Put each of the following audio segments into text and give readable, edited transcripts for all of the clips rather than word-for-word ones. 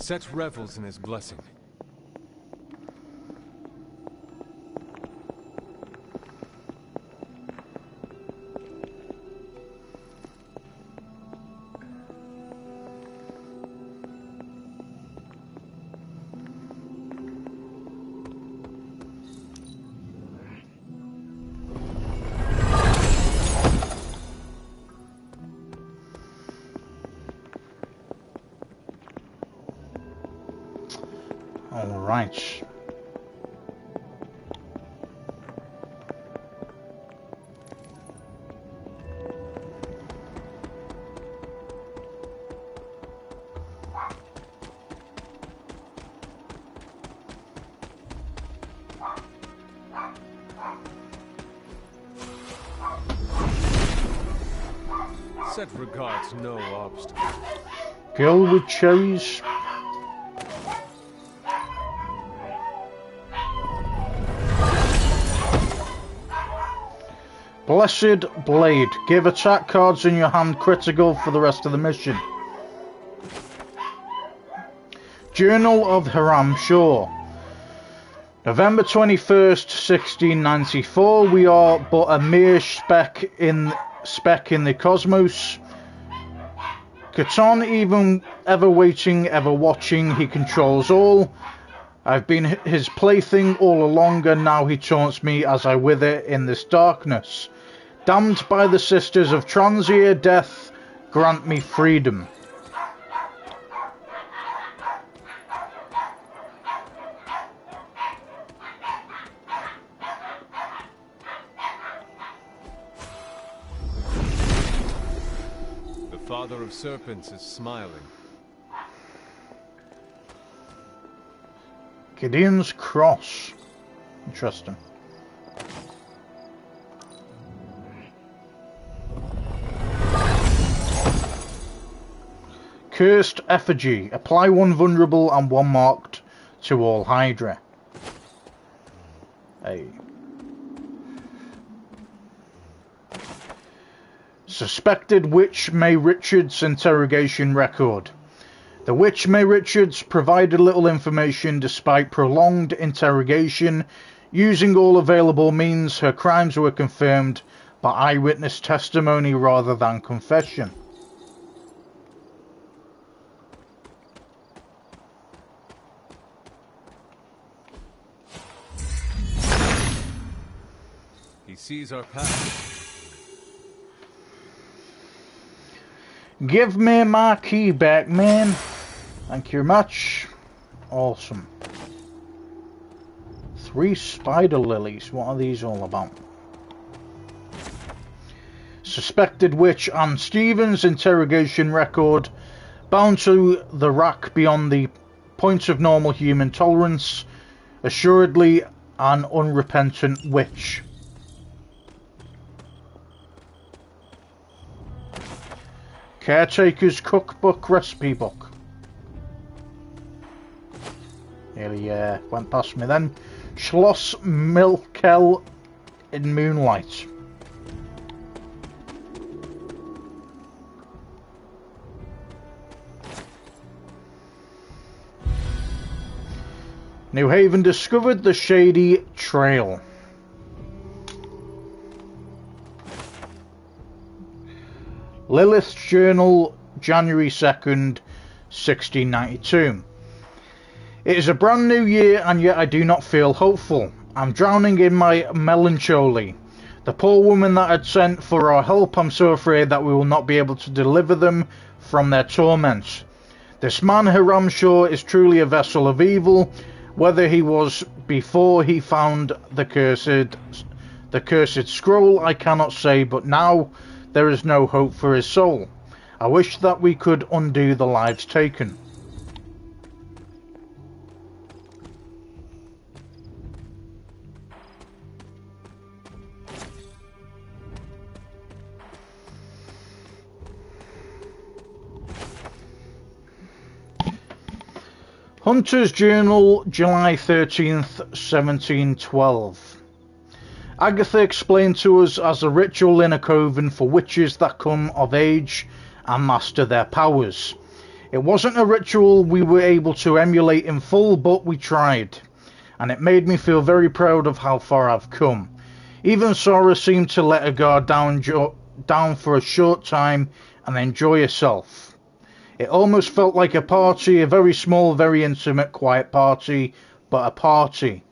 Set revels in his blessing. All right. Set regards no obstacle. Girl with cherries. Blessed Blade. Give attack cards in your hand critical for the rest of the mission. Journal of Hiram Shaw. November 21st, 1694. We are but a mere speck in the cosmos. Catan, even ever waiting, ever watching, he controls all. I've been his plaything all along, and now he taunts me as I wither in this darkness. Damned by the sisters of Transia, death, grant me freedom. The father of serpents is smiling. Gideon's Cross. Interesting. Cursed Effigy. Apply one vulnerable and one marked to all Hydra. Hey. Suspected Witch May Richards interrogation record. The Witch May Richards provided little information despite prolonged interrogation. Using all available means, her crimes were confirmed by eyewitness testimony rather than confession. He sees our path. Give me my key back, man. Thank you very much. Awesome. 3 spider lilies. What are these all about? Suspected Witch Ann Stevens interrogation record. Bound to the rack beyond the point of normal human tolerance. Assuredly an unrepentant witch. Caretaker's Cookbook Recipe Book. Nearly went past me then. Schloss Milkel in Moonlight. New Haven discovered the Shady Trail. Lilith's Journal, January 2nd, 1692. It is a brand new year, and yet I do not feel hopeful. I'm drowning in my melancholy. The poor woman that had sent for our help, I'm so afraid that we will not be able to deliver them from their torment. This man, Hiram Shaw, is truly a vessel of evil. Whether he was before he found the cursed scroll, I cannot say, but now there is no hope for his soul. I wish that we could undo the lives taken. Hunter's Journal, July 13th, 1712. Agatha explained to us as a ritual in a coven for witches that come of age and master their powers. It wasn't a ritual we were able to emulate in full, but we tried, and it made me feel very proud of how far I've come. Even Sora seemed to let her guard down for a short time and enjoy herself. It almost felt like a party, a very small, very intimate, quiet party, but a party.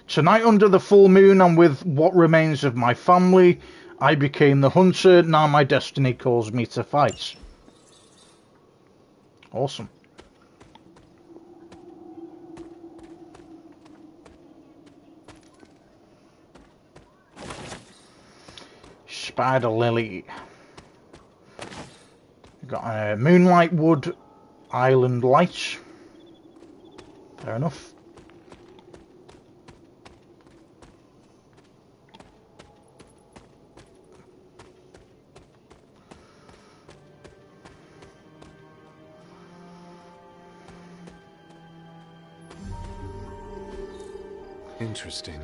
Tonight, under the full moon and with what remains of my family, I became the hunter. Now my destiny calls me to fight. Awesome. Spider Lily. Got a Moonlight Wood Island Light. Fair enough. Interesting.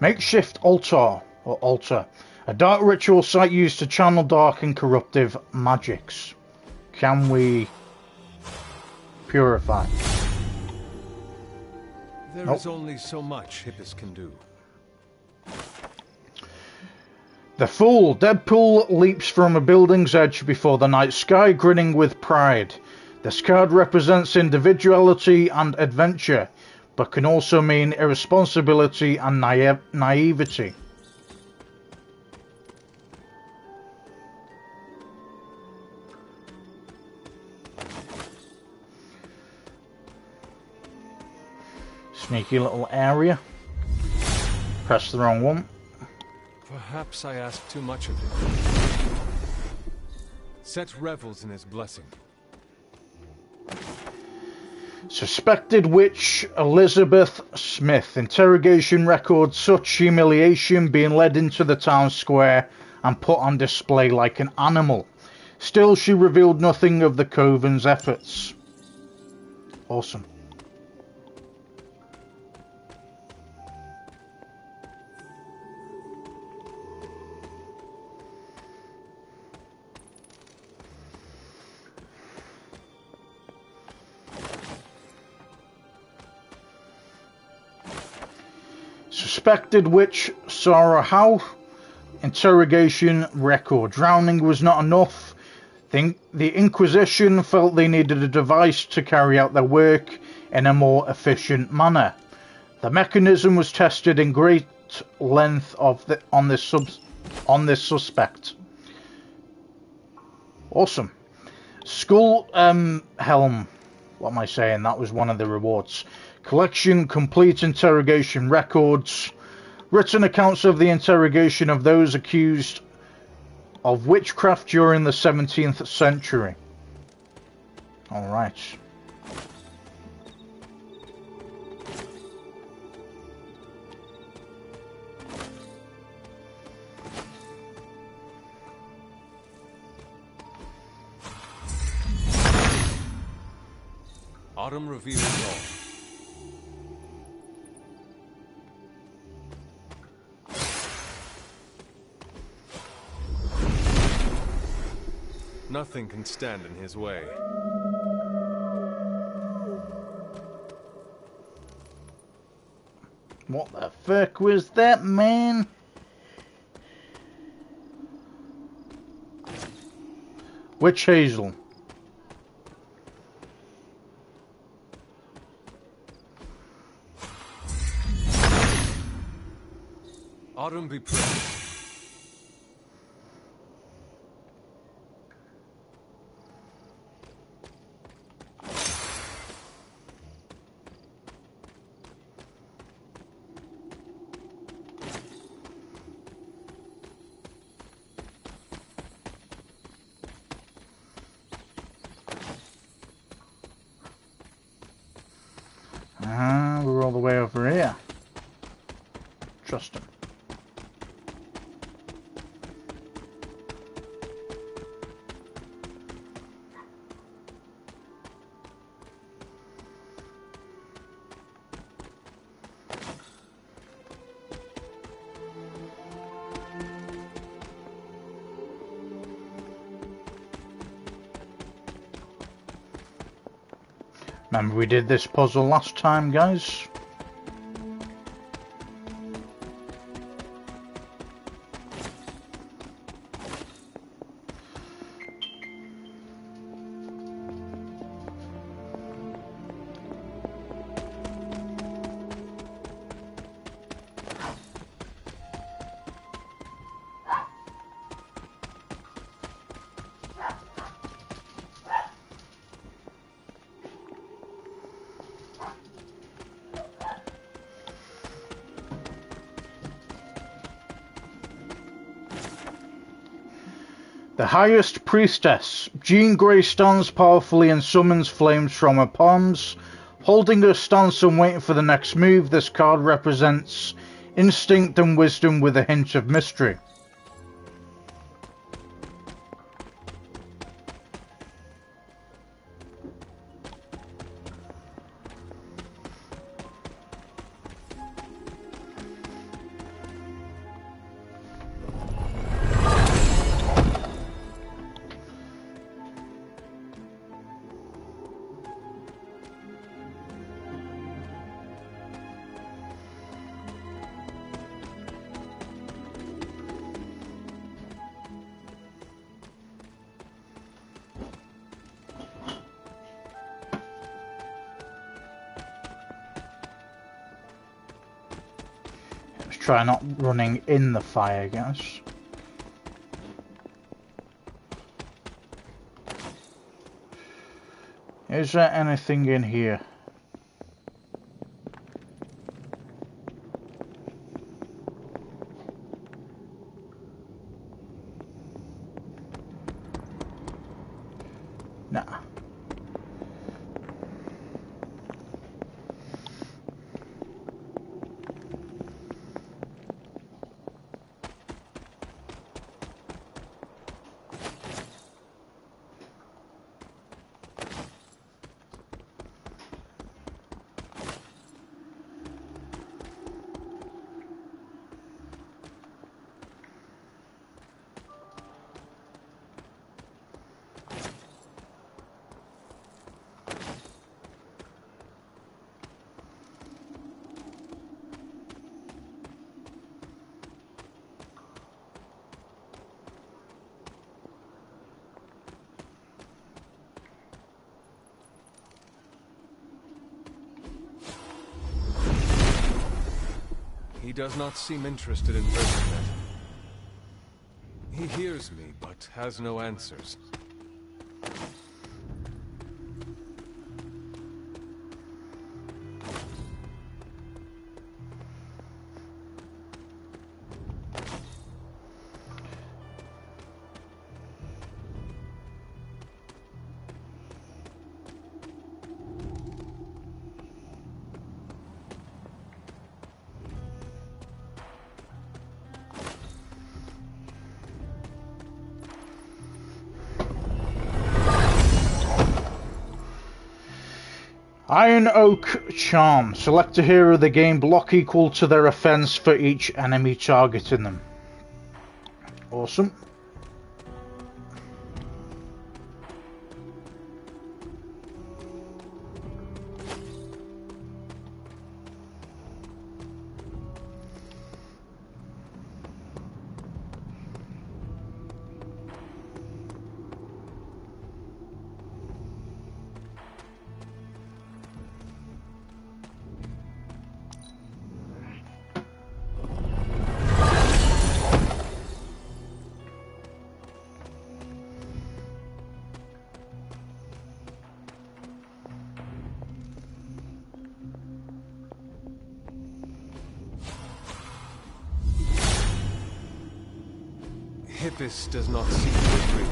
Makeshift altar, or altar. A dark ritual site used to channel dark and corruptive magics. Can we purify? There is only so much Hippus can do. The Fool. Deadpool leaps from a building's edge before the night sky, grinning with pride. This card represents individuality and adventure, but can also mean irresponsibility and naivety. Sneaky little area. Press the wrong one. Perhaps I asked too much of him. Set revels in his blessing. Suspected witch Elizabeth Smith. Interrogation record. Such humiliation, being led into the town square and put on display like an animal. Still, she revealed nothing of the Coven's efforts. Awesome. Suspected witch Sarah Howe. Interrogation record. Drowning was not enough. The Inquisition felt they needed a device to carry out their work in a more efficient manner. The mechanism was tested in great length on this suspect. Awesome. Skull helm. What am I saying? That was one of the rewards. Collection complete interrogation records. Written accounts of the interrogation of those accused of witchcraft during the 17th century. Alright. Autumn reveals all. Nothing can stand in his way. What the fuck was that, man? Witch Hazel. Autumn be praised. We're all the way over here. Trust him. Remember we did this puzzle last time, guys? The highest priestess, Jean Grey, stands powerfully and summons flames from her palms. Holding her stance and waiting for the next move, this card represents instinct and wisdom with a hint of mystery. Try not running in the fire, guys. Is there anything in here? Nah. He does not seem interested in breaking that. He hears me, but has no answers. Iron Oak Charm. Select a hero of the game, block equal to their offense for each enemy targeting them. Awesome. Hippus does not seem to agree.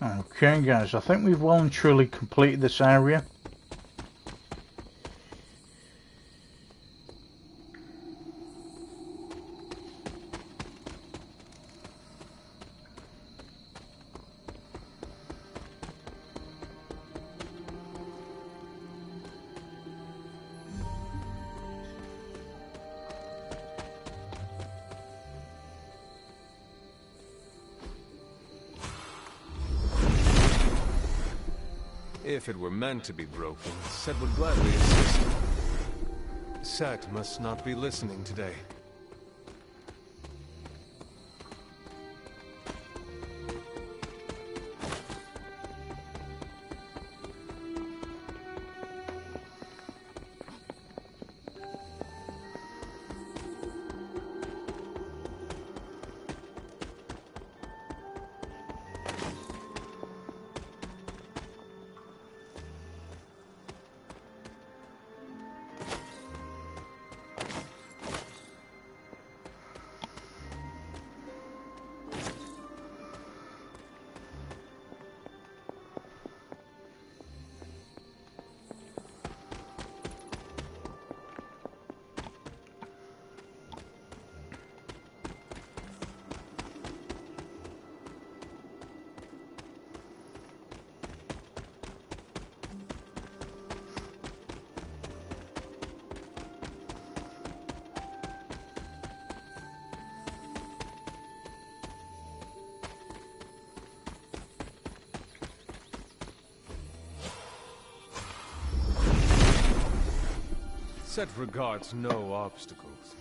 Okay, guys, I think we've well and truly completed this area. If it were meant to be broken, Set would gladly assist. Set must not be listening today. Set regards no obstacles.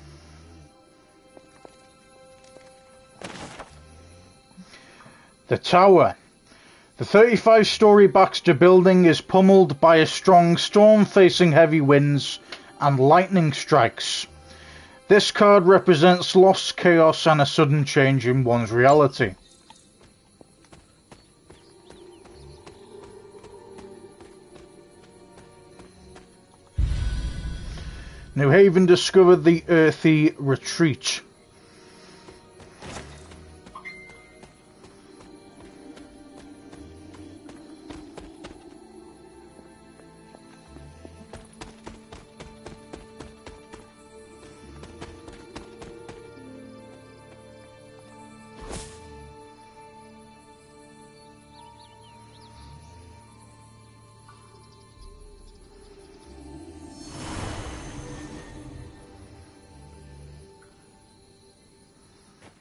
The tower. The 35-story Baxter building is pummeled by a strong storm facing heavy winds and lightning strikes. This card represents loss, chaos, and a sudden change in one's reality. New Haven discovered the earthy retreat.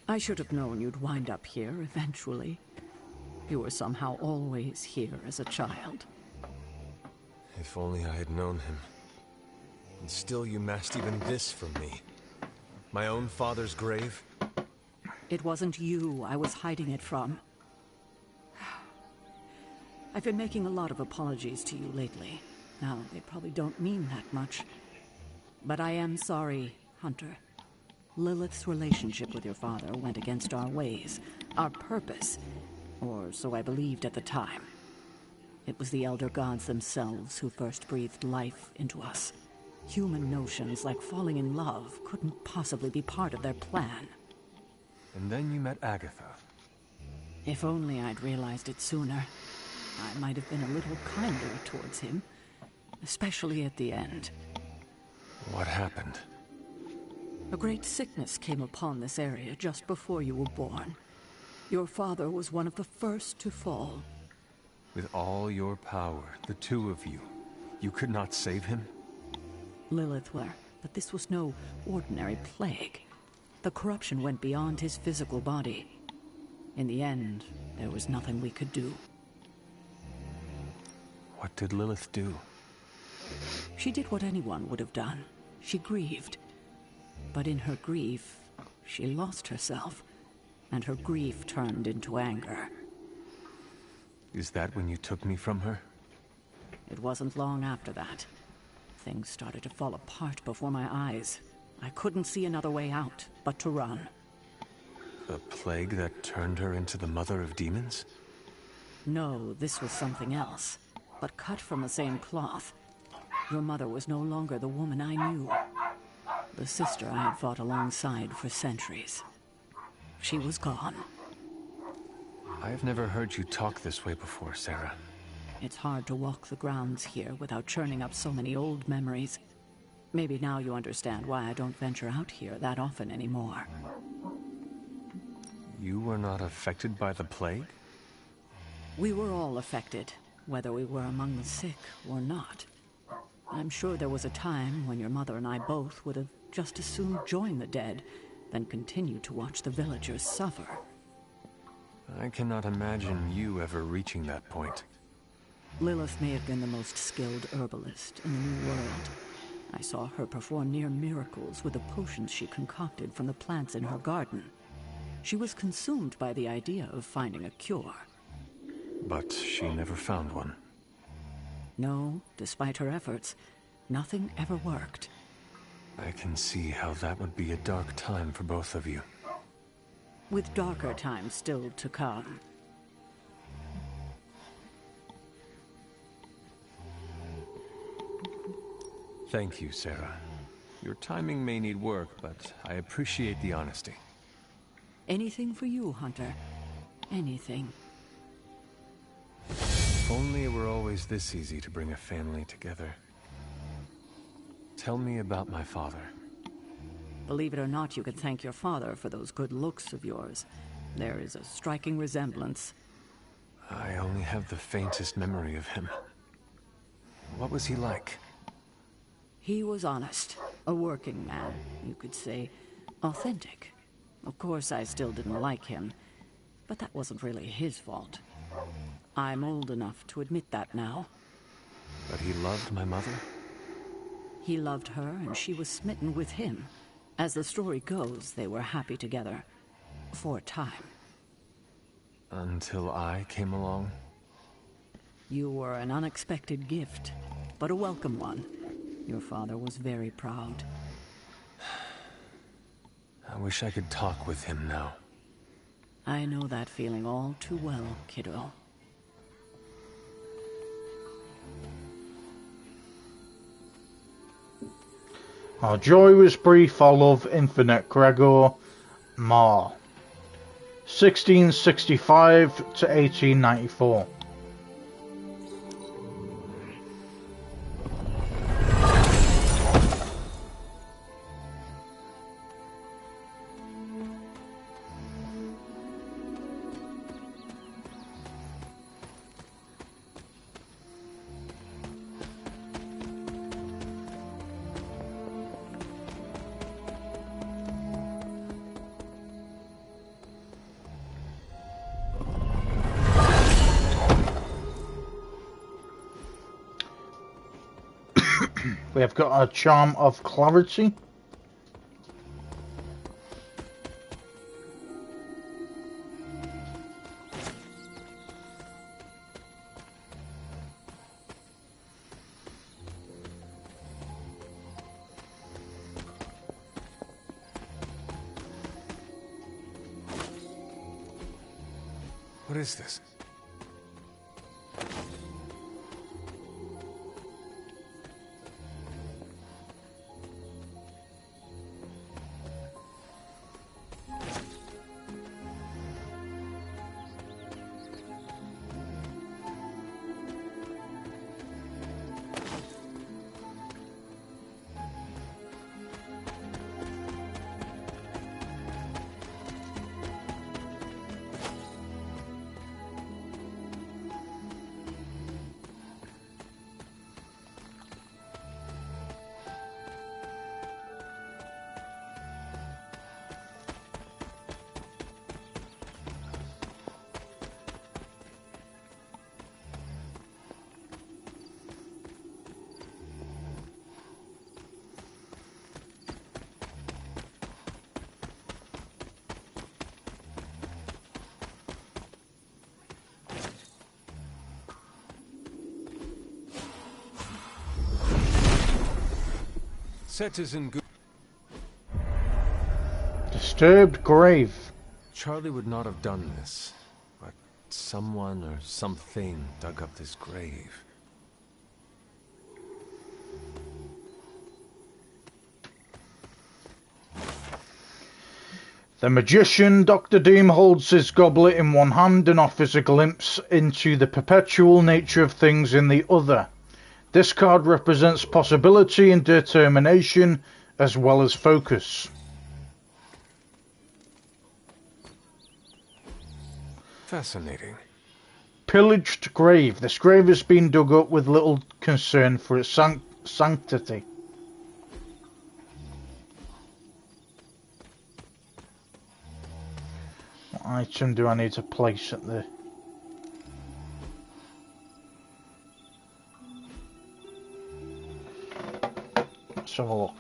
I should have known you'd wind up here eventually. You were somehow always here as a child. If only I had known him. And still you masked even this from me. My own father's grave? It wasn't you I was hiding it from. I've been making a lot of apologies to you lately. Now, they probably don't mean that much. But I am sorry, Hunter. Lilith's relationship with your father went against our ways, our purpose, or so I believed at the time. It was the Elder Gods themselves who first breathed life into us. Human notions like falling in love couldn't possibly be part of their plan. And then you met Agatha. If only I'd realized it sooner. I might have been a little kinder towards him, especially at the end. What happened? A great sickness came upon this area just before you were born. Your father was one of the first to fall. With all your power, the two of you, you could not save him? Lilith were, but this was no ordinary plague. The corruption went beyond his physical body. In the end, there was nothing we could do. What did Lilith do? She did what anyone would have done. She grieved. But in her grief, she lost herself, and her grief turned into anger. Is that when you took me from her? It wasn't long after that. Things started to fall apart before my eyes. I couldn't see another way out but to run. The plague that turned her into the mother of demons? No, this was something else, but cut from the same cloth. Your mother was no longer the woman I knew. The sister I had fought alongside for centuries. She was gone. I've never heard you talk this way before, Sarah. It's hard to walk the grounds here without churning up so many old memories. Maybe now you understand why I don't venture out here that often anymore. You were not affected by the plague? We were all affected, whether we were among the sick or not. I'm sure there was a time when your mother and I both would have just as soon joined the dead than continue to watch the villagers suffer. I cannot imagine you ever reaching that point. Lilith may have been the most skilled herbalist in the New World. I saw her perform near miracles with the potions she concocted from the plants in her garden. She was consumed by the idea of finding a cure. But she never found one. No, despite her efforts, nothing ever worked. I can see how that would be a dark time for both of you. With darker times still to come. Thank you, Sarah. Your timing may need work, but I appreciate the honesty. Anything for you, Hunter. Anything. If only it were always this easy to bring a family together. Tell me about my father. Believe it or not, you could thank your father for those good looks of yours. There is a striking resemblance. I only have the faintest memory of him. What was he like? He was honest, a working man, you could say, authentic. Of course, I still didn't like him, but that wasn't really his fault. I'm old enough to admit that now. But he loved my mother? He loved her, and she was smitten with him. As the story goes, they were happy together. For a time. Until I came along? You were an unexpected gift, but a welcome one. Your father was very proud. I wish I could talk with him now. I know that feeling all too well, kiddo. Our joy was brief, our love infinite. Gregor Marr. 1665 to 1894. We have got a charm of clarity. What is this? Set is in good. Disturbed grave. Charlie would not have done this, but someone or something dug up this grave. The magician, Dr. Doom, holds his goblet in one hand and offers a glimpse into the perpetual nature of things in the other. This card represents possibility and determination, as well as focus. Fascinating. Pillaged grave. This grave has been dug up with little concern for its sanctity. What item do I need to place at the... Let's have a look.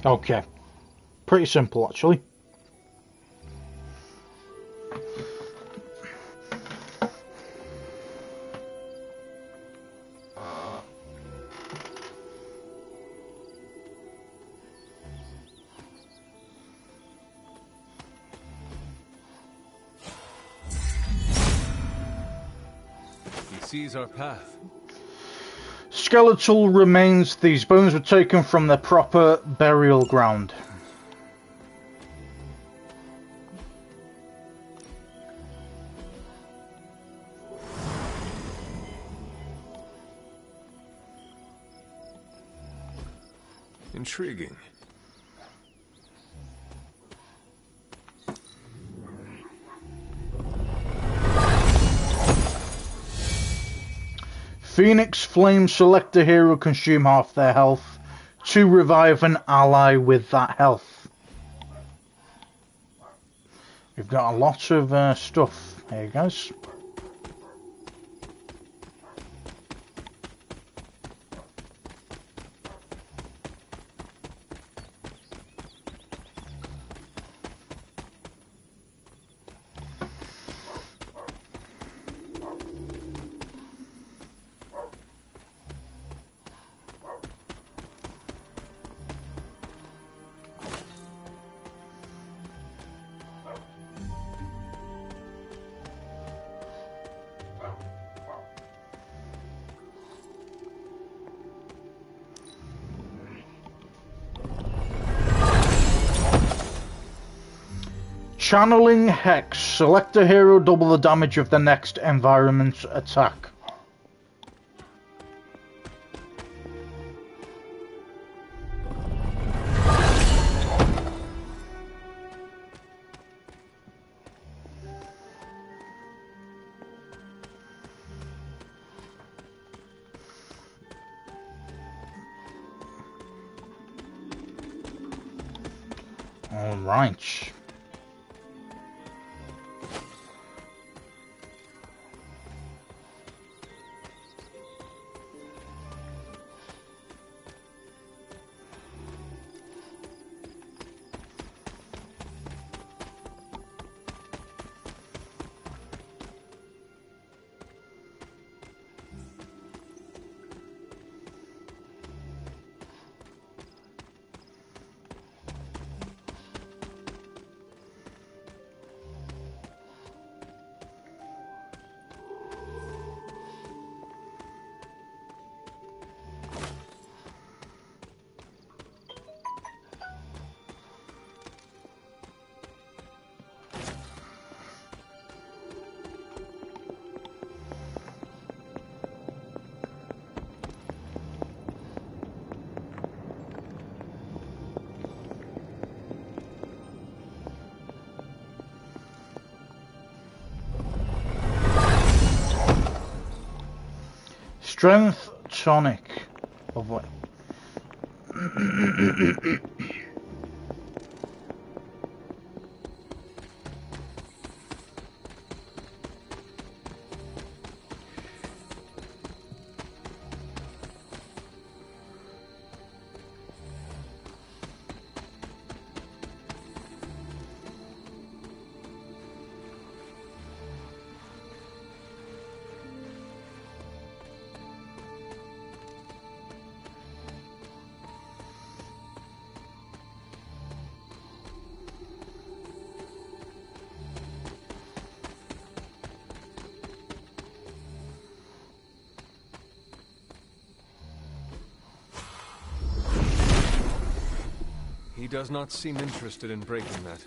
Okay. Pretty simple, actually. He sees our path. Skeletal remains. These bones were taken from their proper burial ground. Intriguing. Phoenix Flame. Select a hero, consume half their health to revive an ally with that health. We've got a lot of stuff here, guys. Channeling Hex. Select a hero, double the damage of the next environment attack. All right. Strength tonic. Lovely. He does not seem interested in breaking that.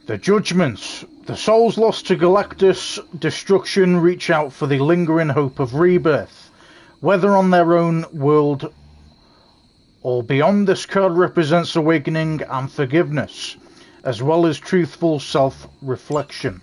The Judgments. The souls lost to Galactus' destruction reach out for the lingering hope of rebirth. Whether on their own world or beyond, this card represents awakening and forgiveness, as well as truthful self-reflection.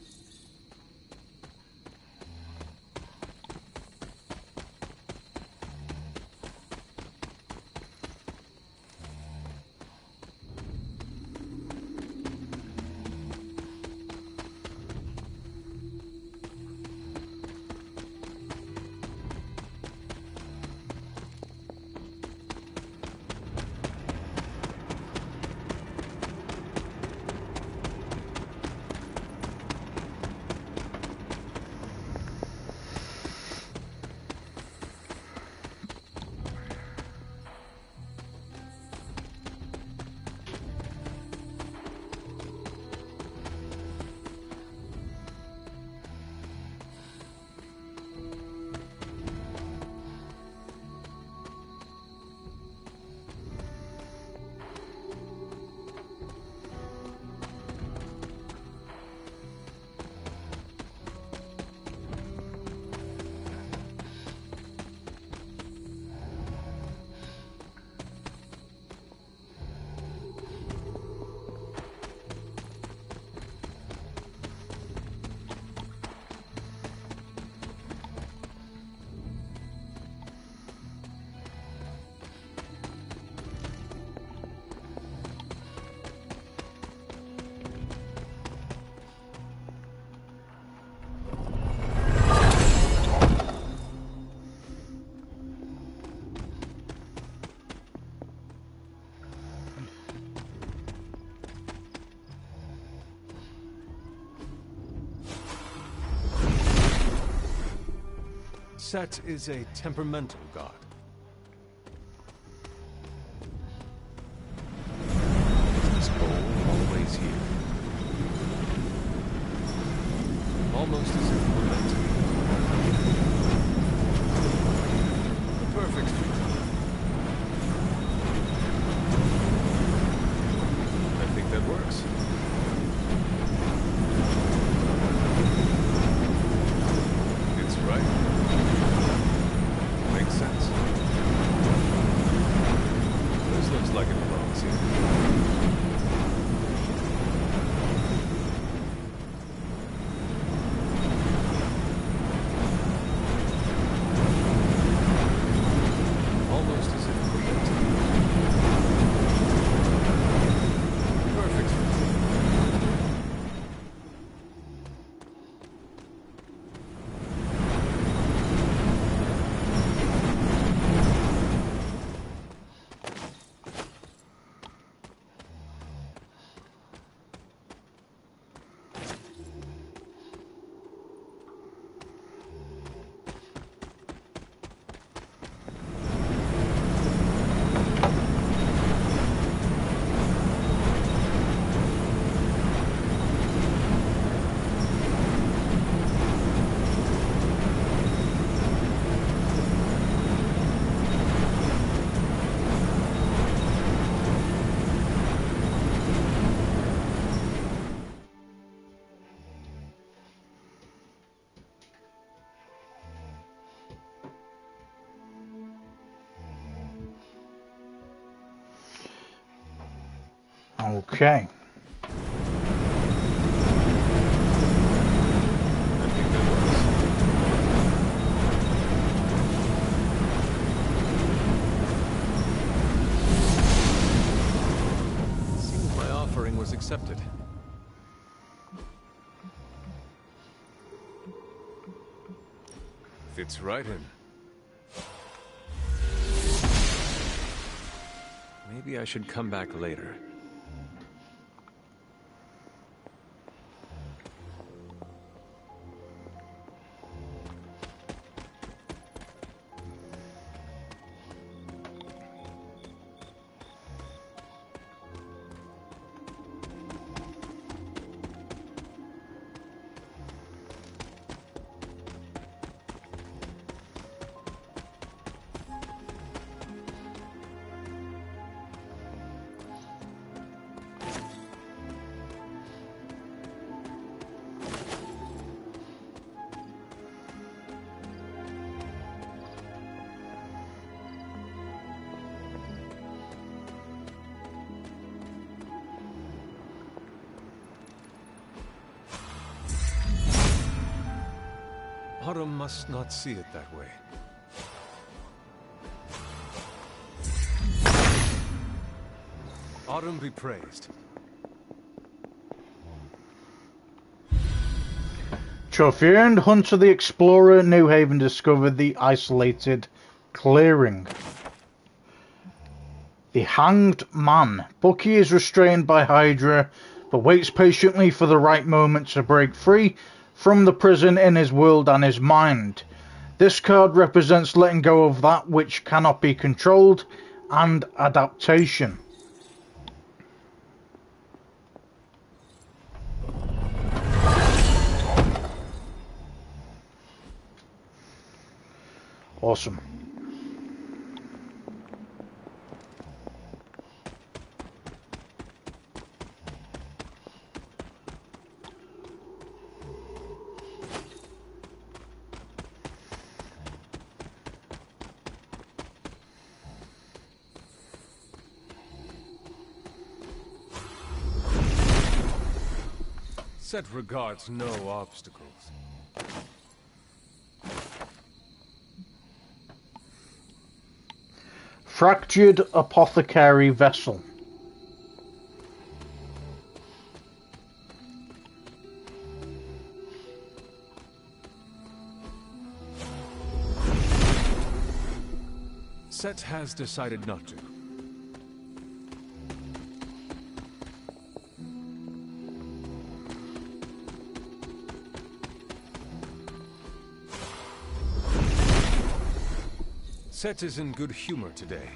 Set is a temperamental god. Is this goal always here? Almost as if we're meant to be. The perfect fit. I think that works. It's right. Makes sense. Okay. Seems my offering was accepted. Fits right in. Maybe I should come back later. Autumn must not see it that way. Autumn be praised. Trophy earned. Hunter the Explorer, New Haven discovered the isolated clearing. The Hanged Man. Bucky is restrained by Hydra, but waits patiently for the right moment to break free from the prison in his world and his mind. This card represents letting go of that which cannot be controlled and adaptation. Awesome. Set regards no obstacles. Fractured Apothecary Vessel. Set has decided not to. Set is in good humor today.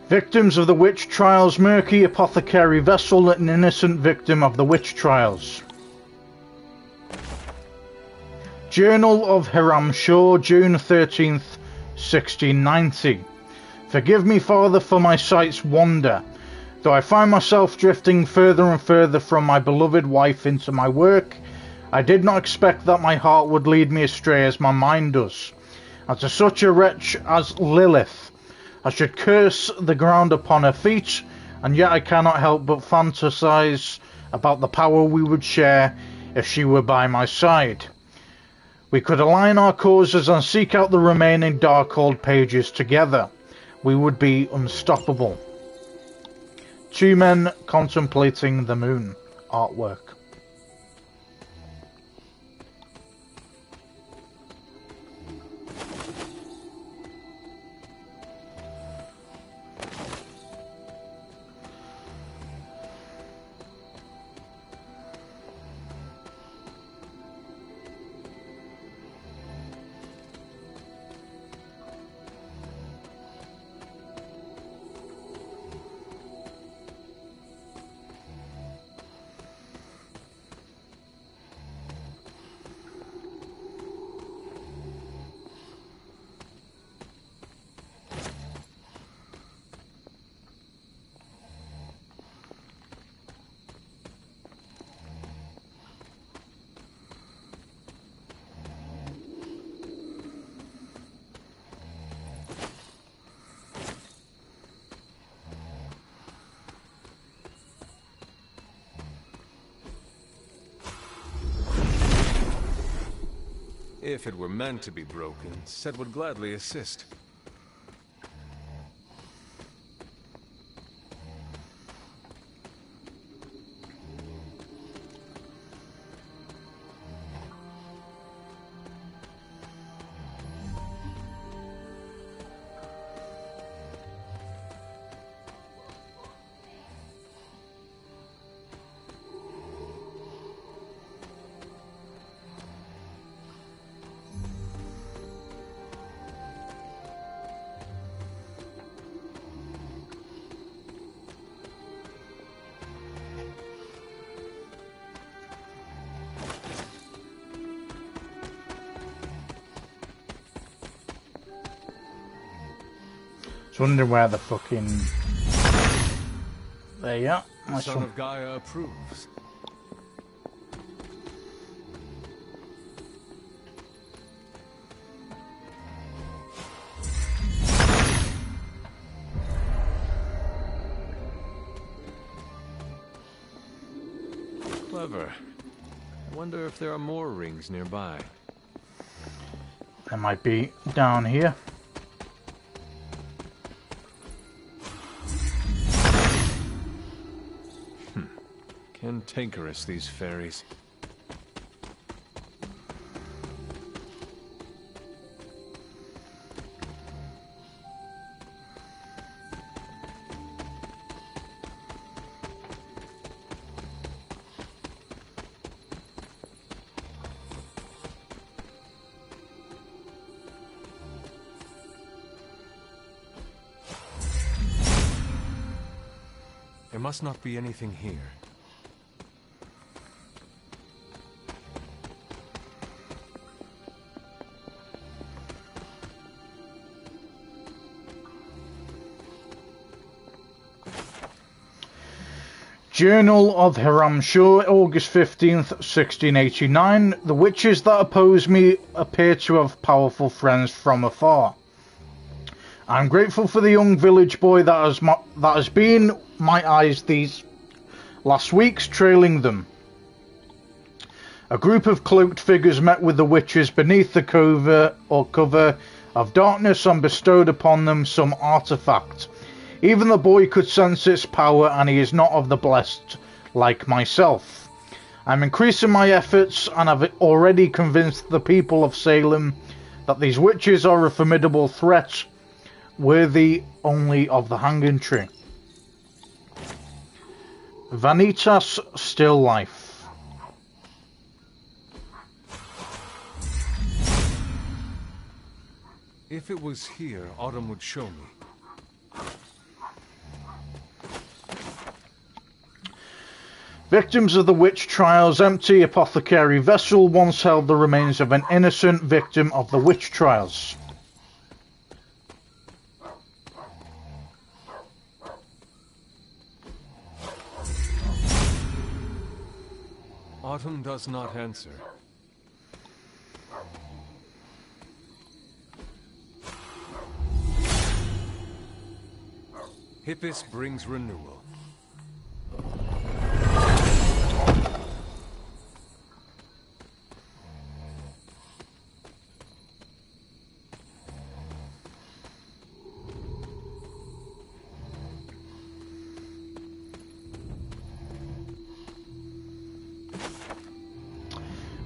Victims of the Witch Trials. Murky Apothecary Vessel, an innocent victim of the Witch Trials. Journal of Hiram Shaw, June 13th, 1690. Forgive me, Father, for my sight's wonder. Though I find myself drifting further and further from my beloved wife into my work, I did not expect that my heart would lead me astray as my mind does. And to such a wretch as Lilith, I should curse the ground upon her feet, and yet I cannot help but fantasize about the power we would share if she were by my side. We could align our causes and seek out the remaining Darkhold pages together. We would be unstoppable. Two men contemplating the moon. Artwork. If it were meant to be broken, Set would gladly assist. Wondering where the fucking... There you are. Nice Son one. of Gaia approves. Clever. I wonder if there are more rings nearby. There might be down here. Cantankerous, these fairies. There must not be anything here. Journal of Hiram Shah, August 15th, 1689. The witches that oppose me appear to have powerful friends from afar. I am grateful for the young village boy that has been my eyes these last weeks, trailing them. A group of cloaked figures met with the witches beneath the cover of darkness and bestowed upon them some artifact. Even the boy could sense its power, and he is not of the blessed like myself. I'm increasing my efforts and have already convinced the people of Salem that these witches are a formidable threat, worthy only of the hanging tree. Vanitas Still Life. If it was here, Autumn would show me. Victims of the witch trials. Empty apothecary vessel once held the remains of an innocent victim of the witch trials. Autumn does not answer. Hippus brings renewal.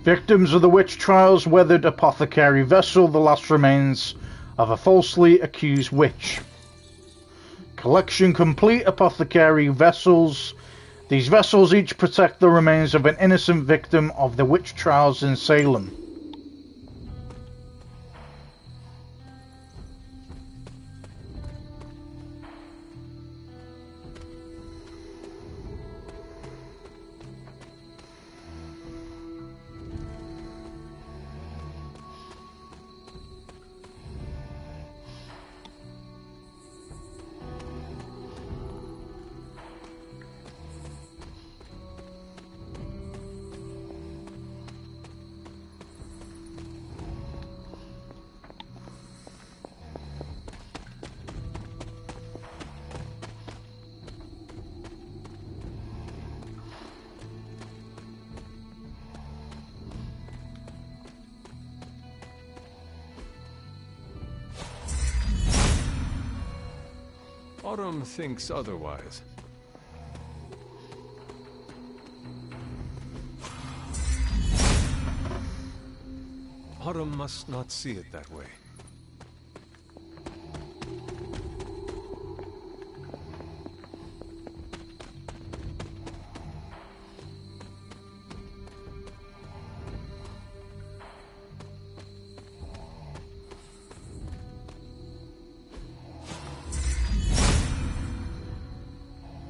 Victims of the witch trials. Weathered apothecary vessel, the last remains of a falsely accused witch. Collection complete. Apothecary vessels. These vessels each protect the remains of an innocent victim of the witch trials in Salem. Autumn thinks otherwise. Autumn must not see it that way.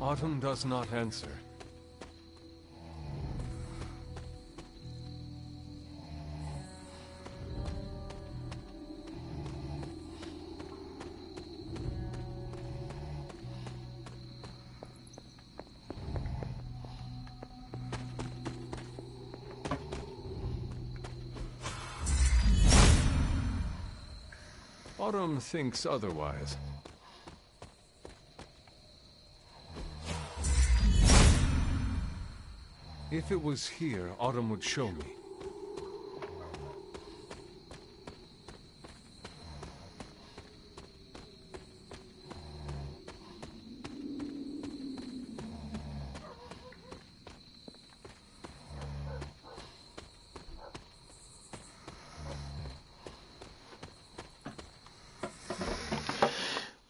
Autumn does not answer. Autumn thinks otherwise. If it was here, Autumn would show me.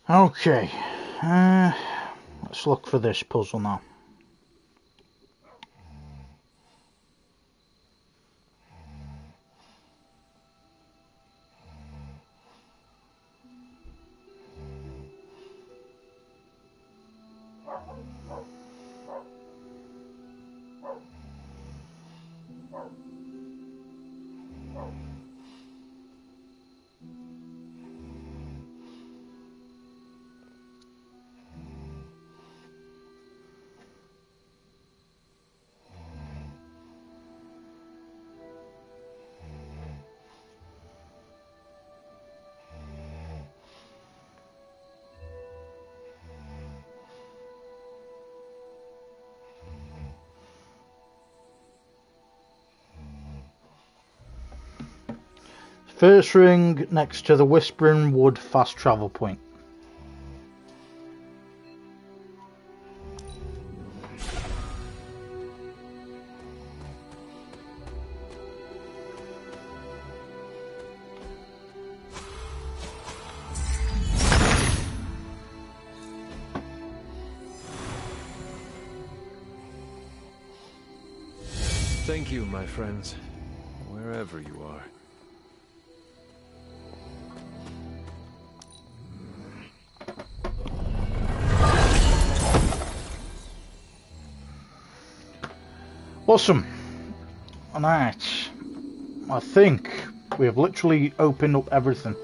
Okay, let's look for this puzzle now. First ring next to the Whispering Wood fast travel point. Thank you, my friends, wherever you are. Awesome. Alright. I think we have literally opened up everything.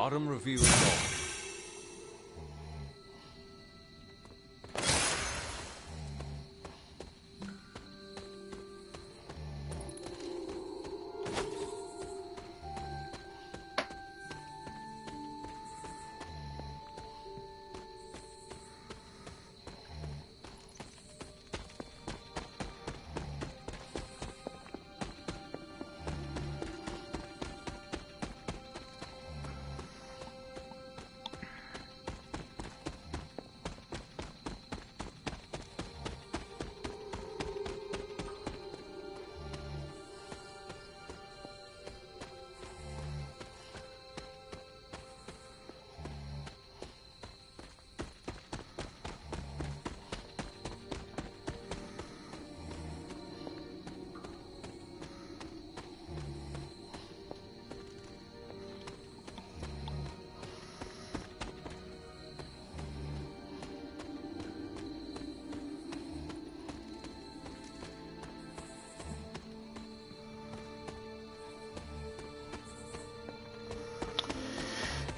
autumn reveals all.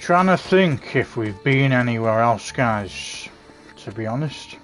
Trying to think if we've been anywhere else, guys, to be honest.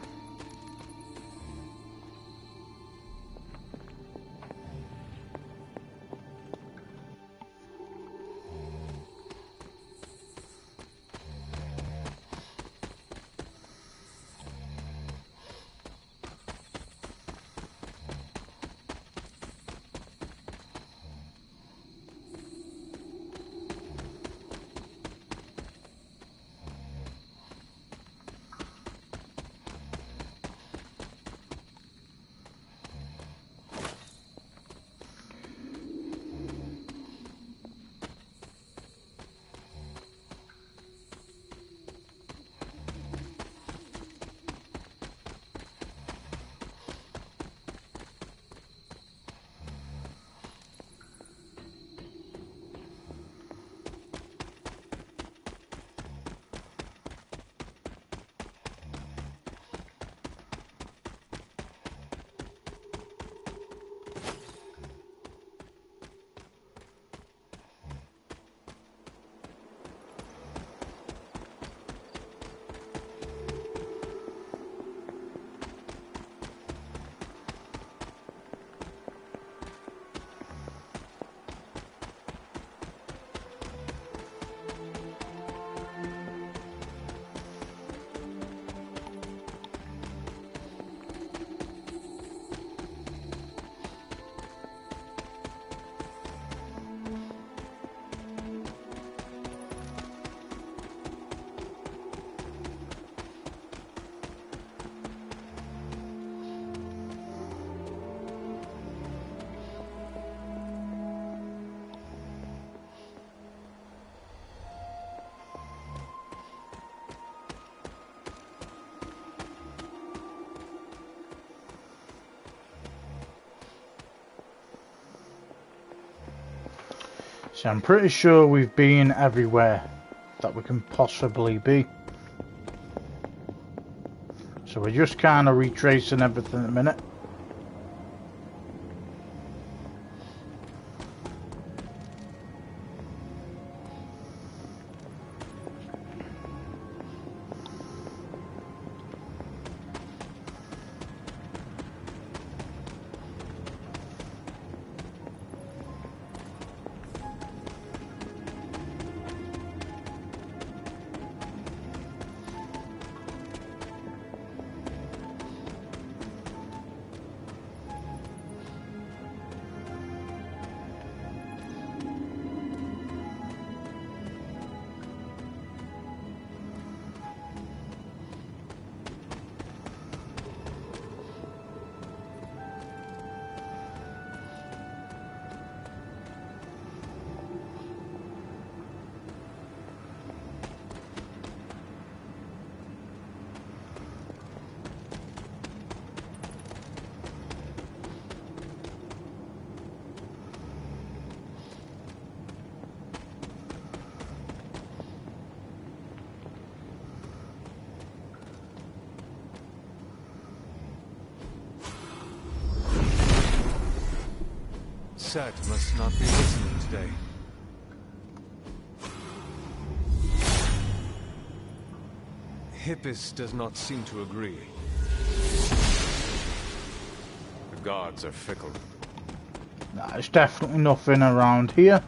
So I'm pretty sure we've been everywhere that we can possibly be. So we're just kind of retracing everything at the minute. Set must not be listening today. Hippus does not seem to agree. The gods are fickle. There's definitely nothing around here.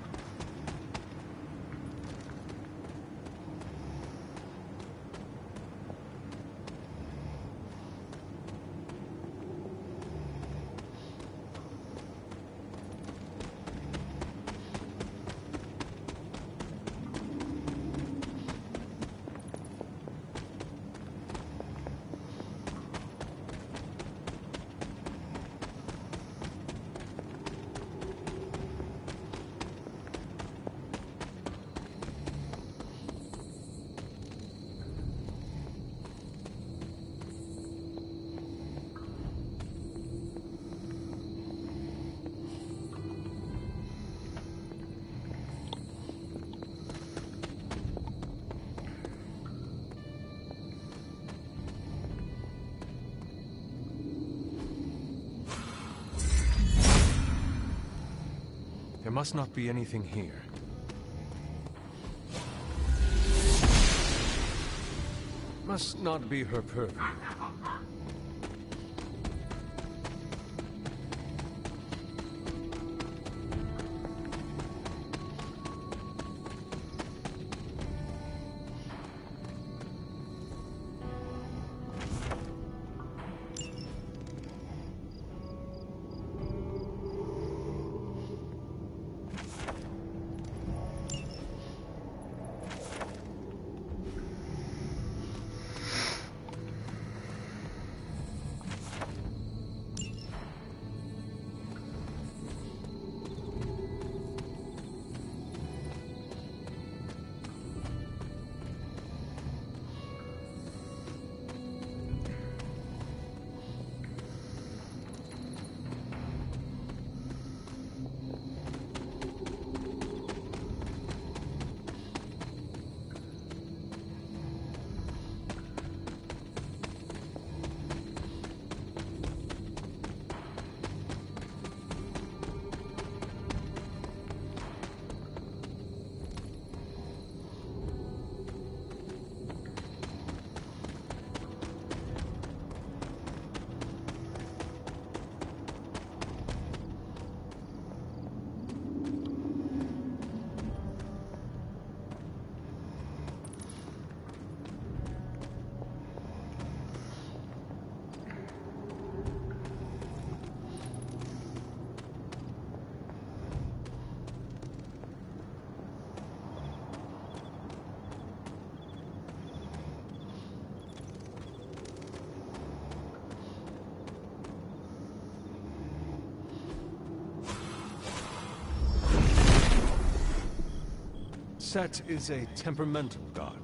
There must not be anything here. Must not be her purview. Set is a temperamental god.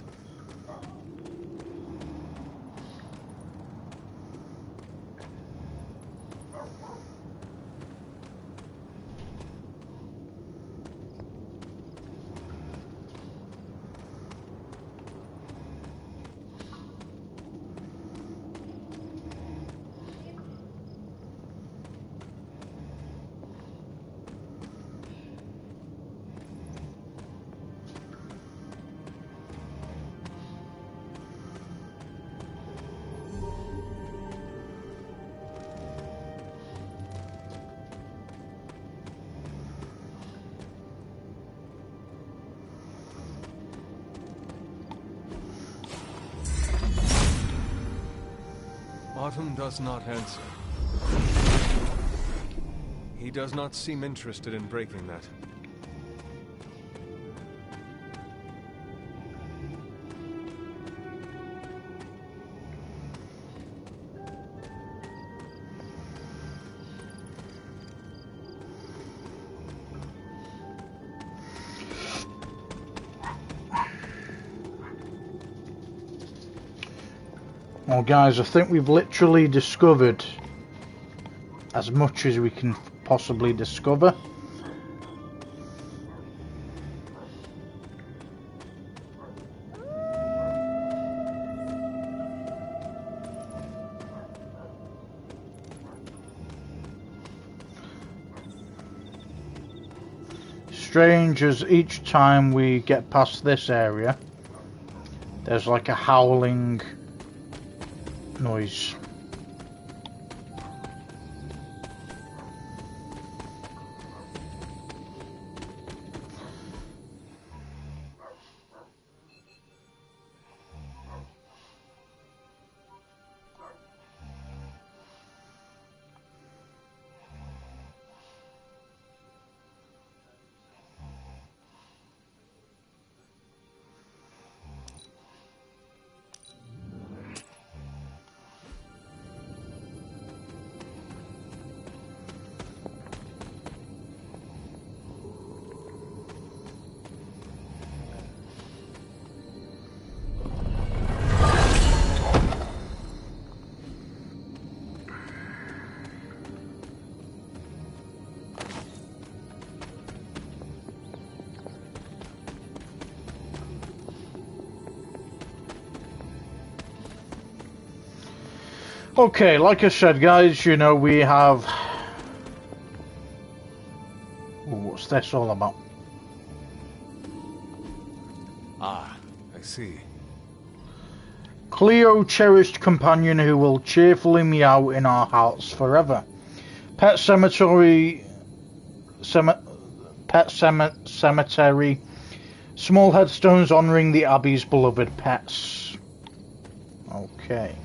Autumn does not answer. He does not seem interested in breaking that. Well guys, I think we've literally discovered as much as we can possibly discover. Strange as each time we get past this area, there's like a howling noise. Okay, like I said, guys, you know, we have... Ooh, what's this all about? Ah, I see. Cleo, cherished companion who will cheerfully meow in our hearts forever. Pet cemetery... cemetery. Small headstones honouring the Abbey's beloved pets. Okay.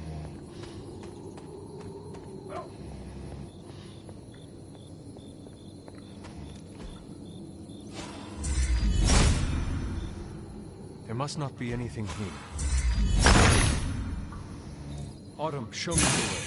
There must not be anything here. Autumn, show me the way.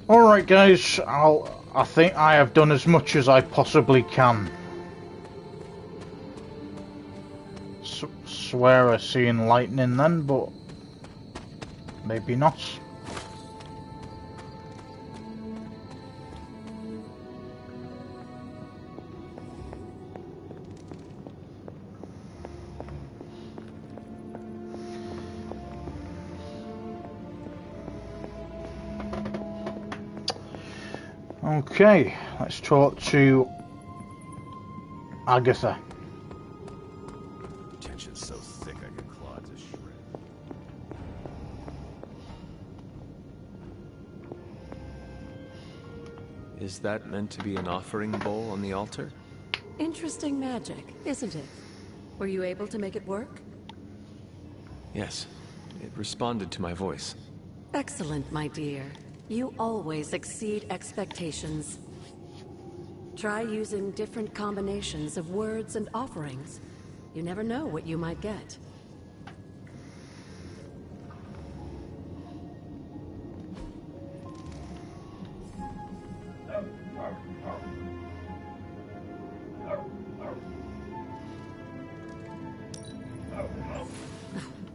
Alright guys, I think I have done as much as I possibly can. Swear I seen lightning then, but maybe not. Okay, let's talk to Agatha. Tension's so thick I could claw it to shred. Is that meant to be an offering bowl on the altar? Interesting magic, isn't it? Were you able to make it work? Yes, it responded to my voice. Excellent, my dear. You always exceed expectations. Try using different combinations of words and offerings. You never know what you might get.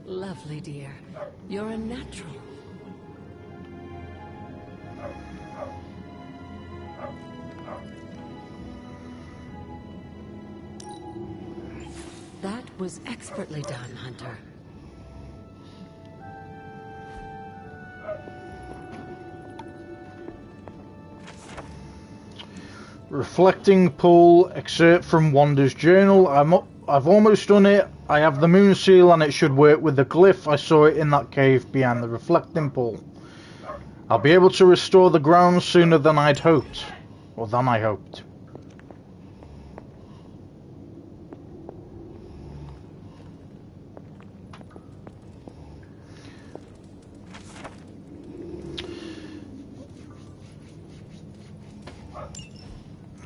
Lovely, dear. You're a natural. That was expertly done, Hunter. Reflecting pool, excerpt from Wanda's journal. I've almost done it. I have the moon seal and it should work with the glyph. I saw it in that cave behind the reflecting pool. I'll be able to restore the ground sooner than I'd hoped. Or than I hoped.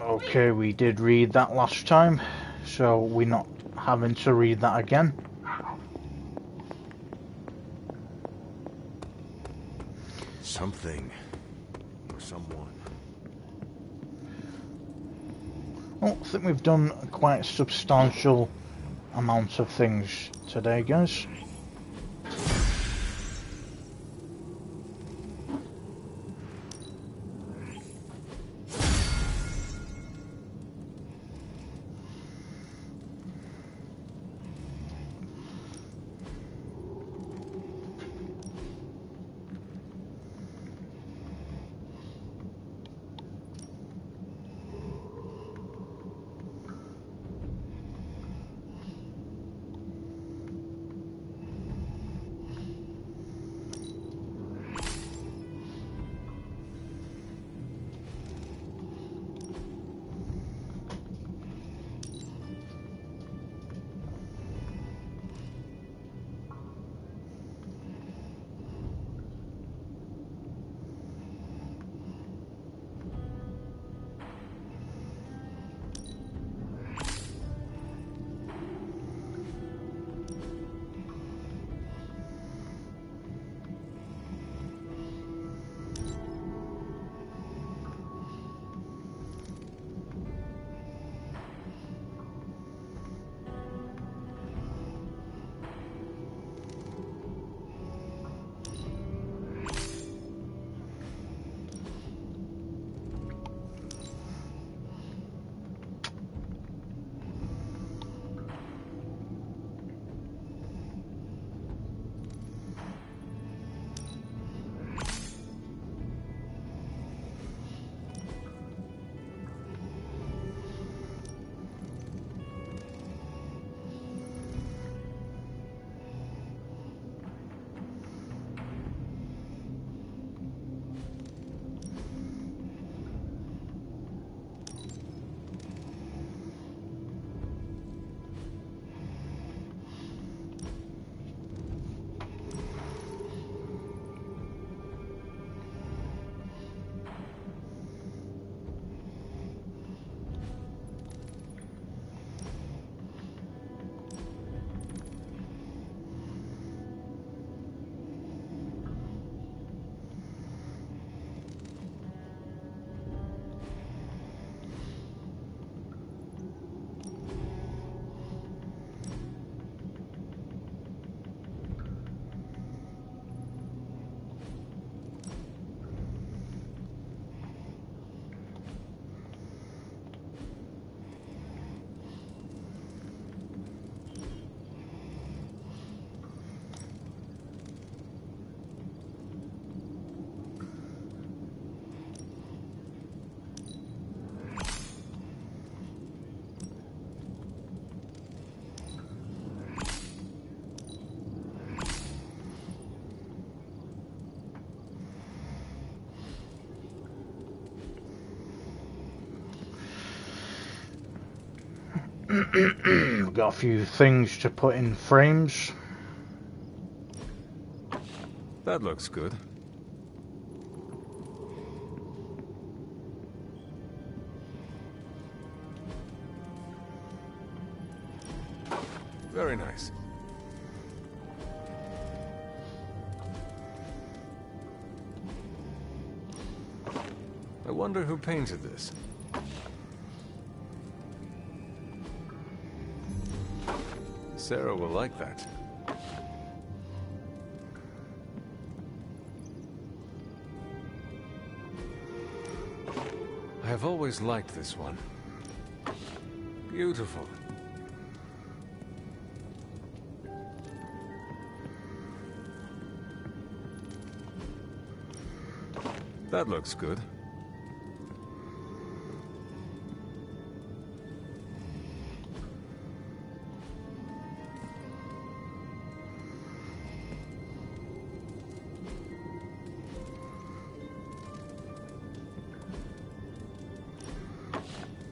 Okay, we did read that last time, so we're not having to read that again. Something. Or someone. Well, I think we've done quite a substantial amount of things today, guys. We've got a few things to put in frames. That looks good. Very nice. I wonder who painted this. Sarah will like that. I have always liked this one. Beautiful. That looks good.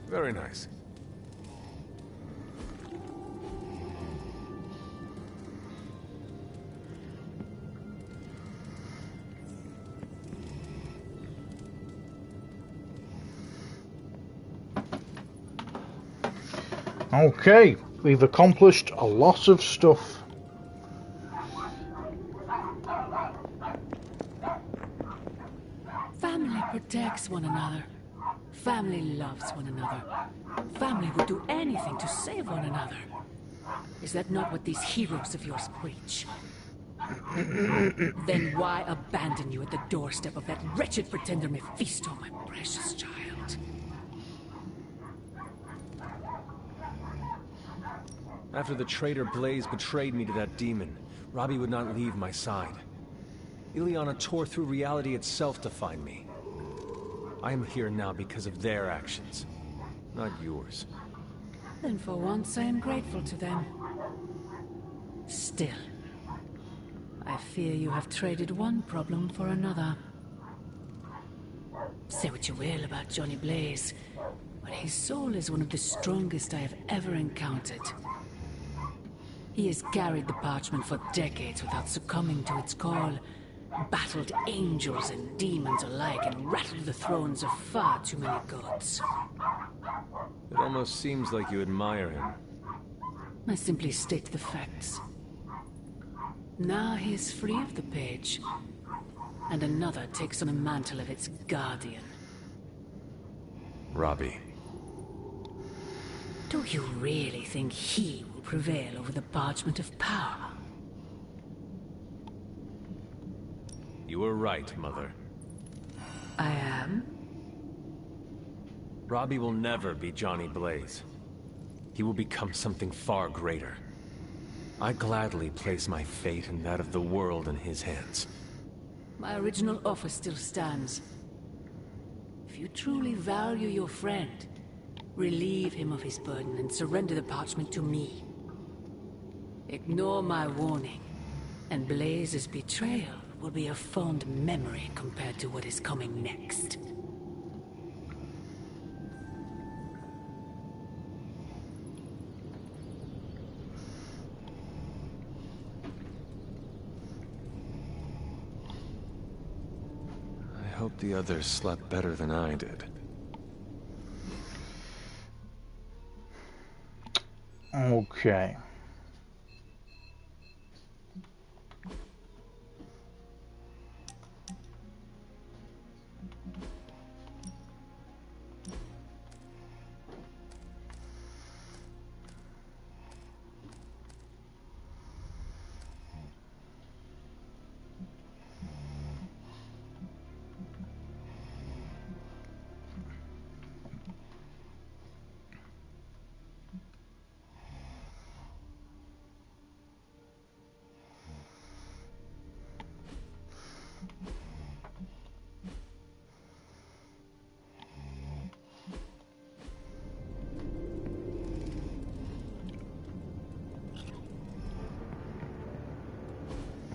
Very nice. Okay, we've accomplished a lot of stuff. protects one another. Family loves one another. Family would do anything to save one another. Is that not what these heroes of yours preach? Then why abandon you at the doorstep of that wretched pretender Mephisto, my precious child? After the traitor Blaze betrayed me to that demon, Robbie would not leave my side. Ileana tore through reality itself to find me. I am here now because of their actions, not yours. Then for once I am grateful to them. Still, I fear you have traded one problem for another. Say what you will about Johnny Blaze, but his soul is one of the strongest I have ever encountered. He has carried the parchment for decades without succumbing to its call, battled angels and demons alike, and rattled the thrones of far too many gods. It almost seems like you admire him. I simply state the facts. Now he is free of the page, and another takes on the mantle of its guardian. Robbie. Do you really think he will prevail over the parchment of power? You were right, Mother. I am? Robbie will never be Johnny Blaze. He will become something far greater. I gladly place my fate and that of the world in his hands. My original offer still stands. If you truly value your friend, relieve him of his burden and surrender the parchment to me. Ignore my warning, and Blaze's betrayal will be a fond memory compared to what is coming next. I hope the others slept better than I did. Okay.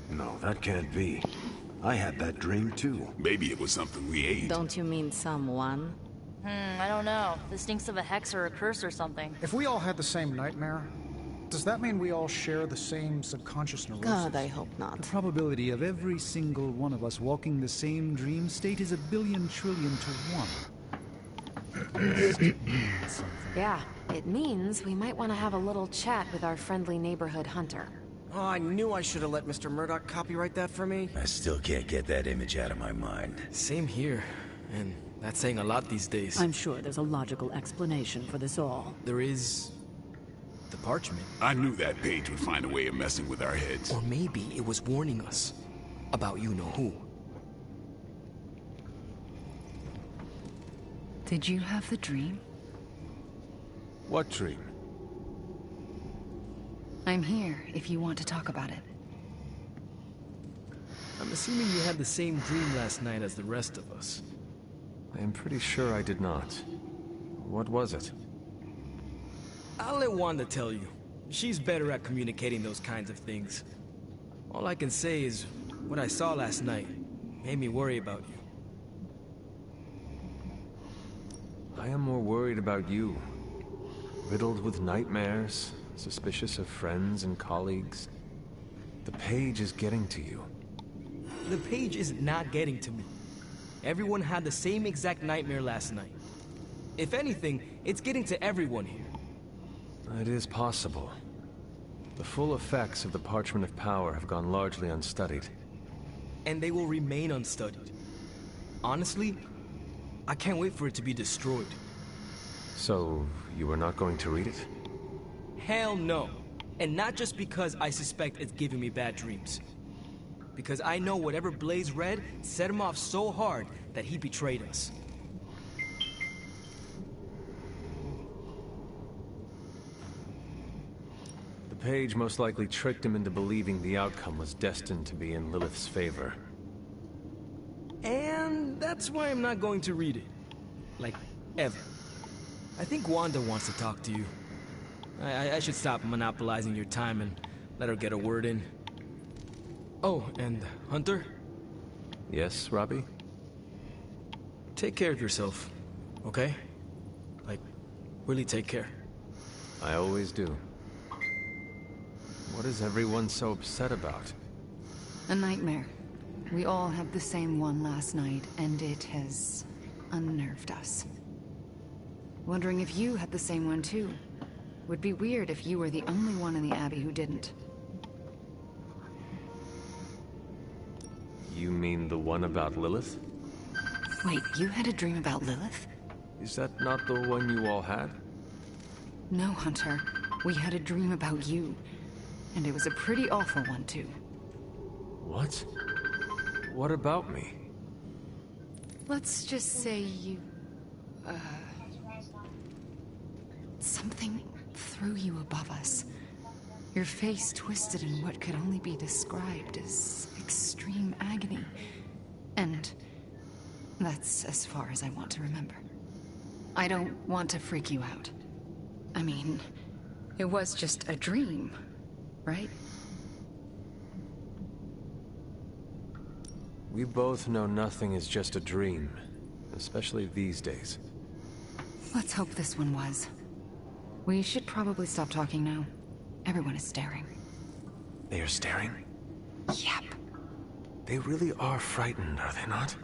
No, that can't be. I had that dream too. Maybe it was something we ate. Don't you mean someone? I don't know. This stinks of a hex or a curse or something. If we all had the same nightmare, does that mean we all share the same subconscious neurosis? God, I hope not. The probability of every single one of us walking the same dream state is 1 billion trillion to 1. Yeah, it means we might want to have a little chat with our friendly neighborhood hunter. Oh, I knew I should have let Mr. Murdoch copyright that for me. I still can't get that image out of my mind. Same here. And that's saying a lot these days. I'm sure there's a logical explanation for this all. There is... the parchment. I knew that page would find a way of messing with our heads. Or maybe it was warning us about you-know-who. Did you have the dream? What dream? I'm here if you want to talk about it. I'm assuming you had the same dream last night as the rest of us. I am pretty sure I did not. What was it? I'll let Wanda tell you. She's better at communicating those kinds of things. All I can say is, what I saw last night made me worry about you. I am more worried about you. Riddled with nightmares, suspicious of friends and colleagues. The page is getting to you. The page is not getting to me. Everyone had the same exact nightmare last night. If anything, it's getting to everyone here. It is possible. The full effects of the Parchment of Power have gone largely unstudied. And they will remain unstudied. Honestly, I can't wait for it to be destroyed. So, you were not going to read it? Hell no. And not just because I suspect it's giving me bad dreams. Because I know whatever Blaze read set him off so hard that he betrayed us. The page most likely tricked him into believing the outcome was destined to be in Lilith's favor. And that's why I'm not going to read it. Like, ever. I think Wanda wants to talk to you. I should stop monopolizing your time and let her get a word in. Oh, and Hunter? Yes, Robbie? Take care of yourself, okay? Like, really take care. I always do. What is everyone so upset about? A nightmare. We all had the same one last night, and it has unnerved us. Wondering if you had the same one too. Would be weird if you were the only one in the Abbey who didn't. You mean the one about Lilith? Wait, you had a dream about Lilith? Is that not the one you all had? No, Hunter. We had a dream about you. And it was a pretty awful one, too. What? What about me? Let's just say you... something threw you above us. Your face twisted in what could only be described as extreme agony. And that's as far as I want to remember. I don't want to freak you out. I mean, it was just a dream, right? We both know nothing is just a dream, especially these days. Let's hope this one was. We should probably stop talking now. Everyone is staring. They are staring? Yep. They really are frightened, are they not?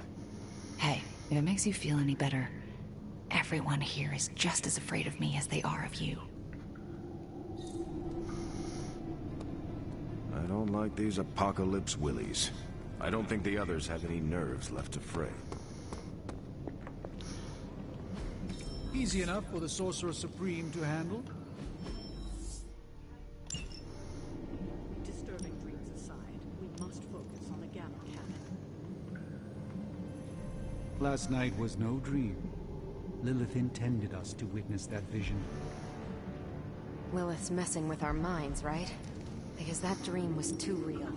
Hey, if it makes you feel any better, everyone here is just as afraid of me as they are of you. I don't like these apocalypse willies. I don't think the others have any nerves left to fray. Easy enough for the Sorcerer Supreme to handle. Disturbing dreams aside, we must focus on the Gamma Cannon. Last night was no dream. Lilith intended us to witness that vision. Lilith's messing with our minds, right? Because that dream was too real.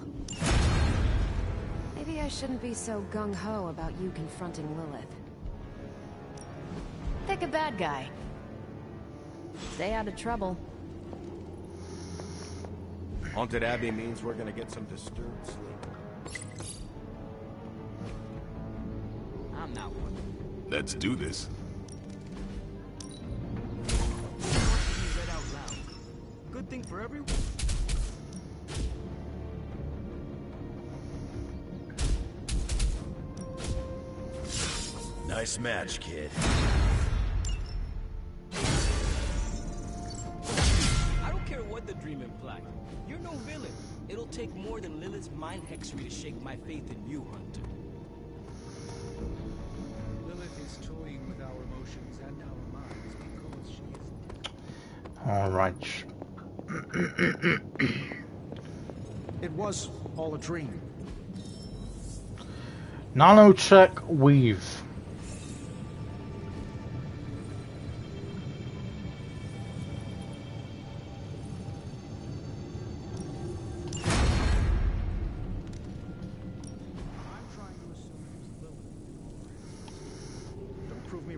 Maybe I shouldn't be so gung-ho about you confronting Lilith. Pick a bad guy. Stay out of trouble. Haunted Abbey means we're gonna get some disturbed sleep. I'm not one. Let's do this. Read out loud. Good thing for everyone. Nice match, kid. I don't care what the dream implied. You're no villain. It'll take more than Lilith's mind hexery to shake my faith in you, Hunter. Lilith is toying with our emotions and our minds because she is... Alright. It was all a dream. Nanotech Weave.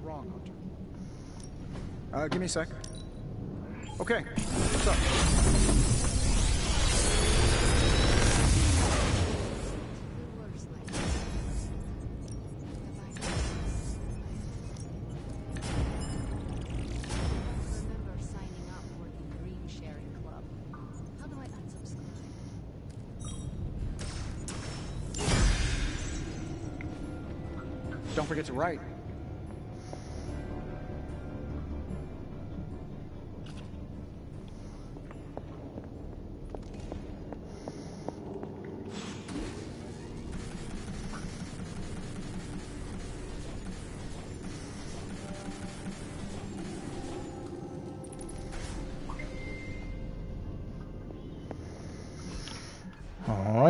Wrong, Hunter. Give me a sec. Okay, what's up? Don't forget to write.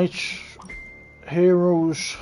Right, heroes.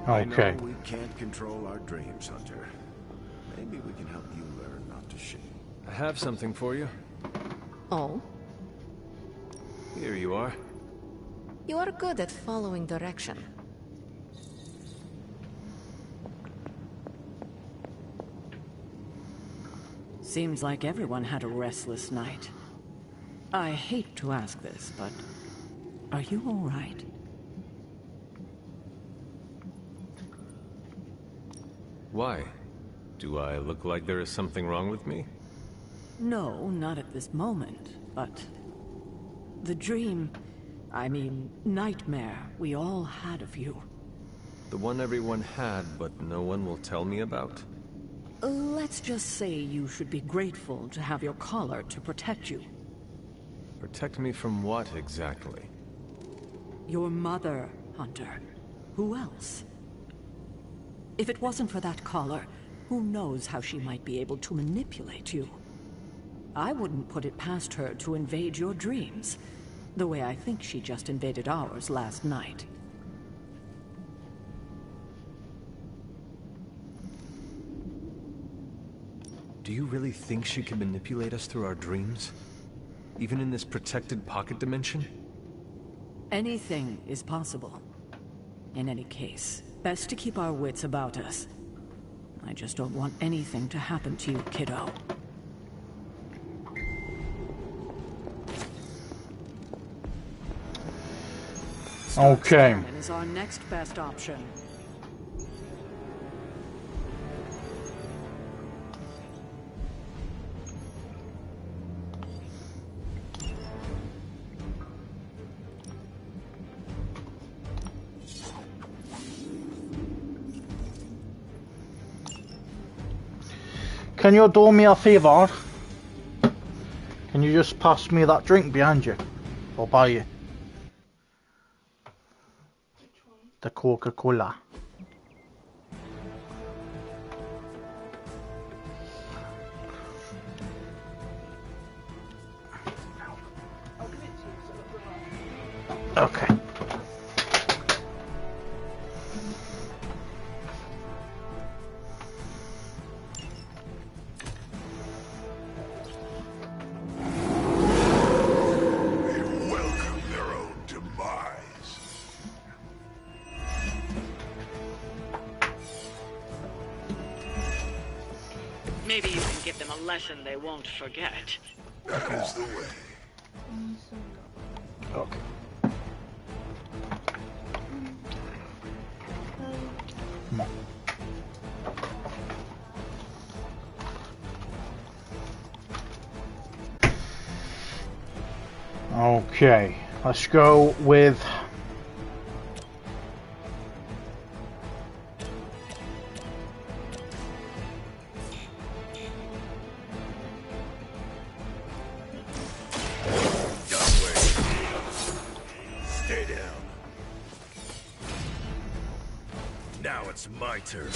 Okay. I know we can't control our dreams, Hunter. Maybe we can help you learn not to shame. I have something for you. Oh? Here you are. You are good at following direction. Seems like everyone had a restless night. I hate to ask this, but are you all right? Why? Do I look like there is something wrong with me? No, not at this moment, but the dream, I mean, nightmare we all had of you. The one everyone had, but no one will tell me about? Let's just say you should be grateful to have your collar to protect you. Protect me from what, exactly? Your mother, Hunter. Who else? If it wasn't for that collar, who knows how she might be able to manipulate you? I wouldn't put it past her to invade your dreams, the way I think she just invaded ours last night. Do you really think she can manipulate us through our dreams? Even in this protected pocket dimension? Anything is possible. In any case, best to keep our wits about us. I just don't want anything to happen to you, kiddo. Okay. Is our next best option. can you do me a favour? Can you just pass me that drink behind you? I'll buy you. The Coca-Cola. Okay. Maybe you can give them a lesson they won't forget. That is the way. Okay. Come on. Okay, let's go with Stay down. Now it's my turn.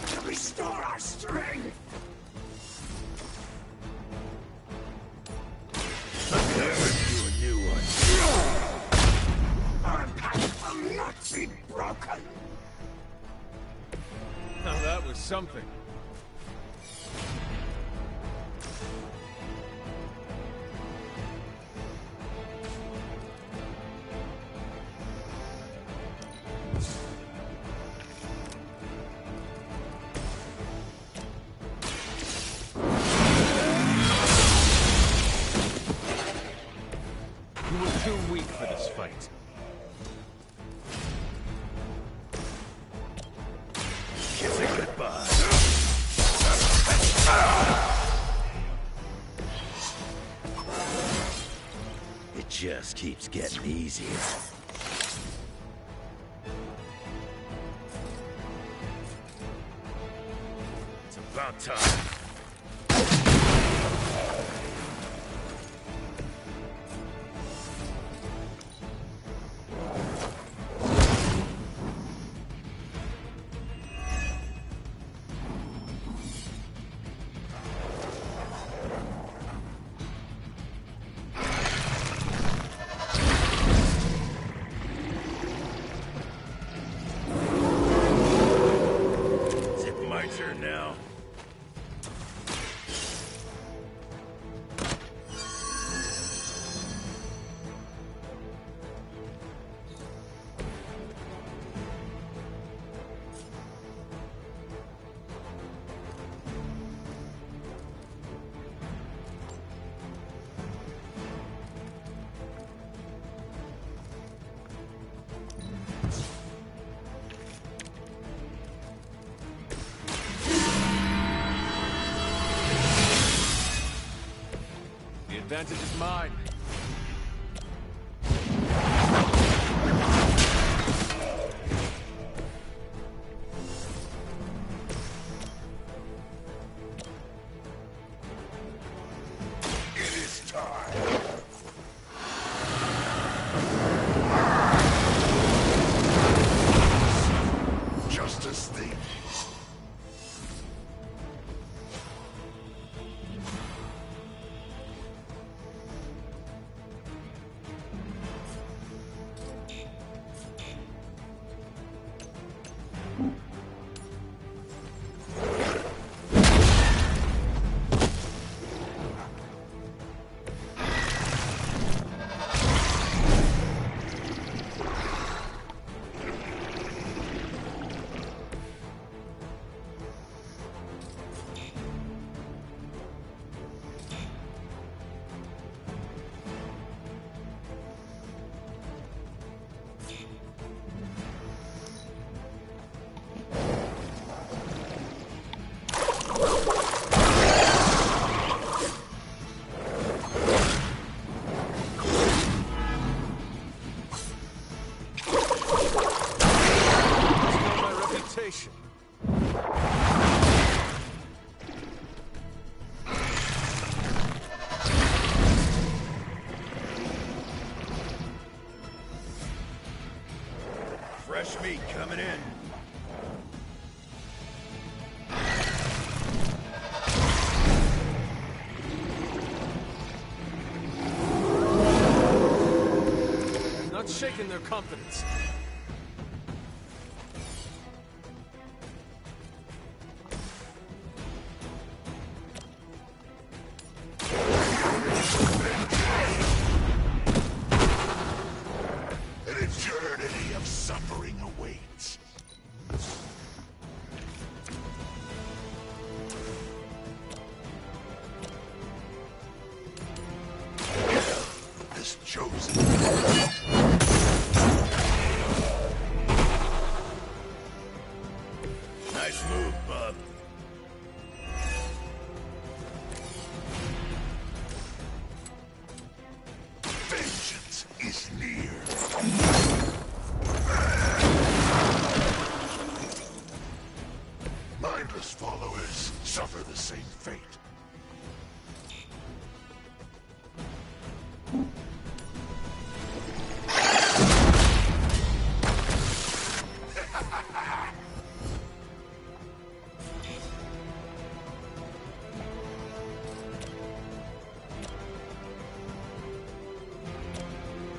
To restore our strength. You a new one. Our path will not be broken. Now that was something. You were too weak for this fight. Kiss it goodbye. It just keeps getting easier. It's about time. Now. The advantage is mine. It is time. Justice thing. Restore my reputation. Fresh meat coming in. Not shaking their confidence. An eternity of suffering awaits. Hell has chosen. Nice move, bub. Vengeance is near. Mindless followers suffer the same fate.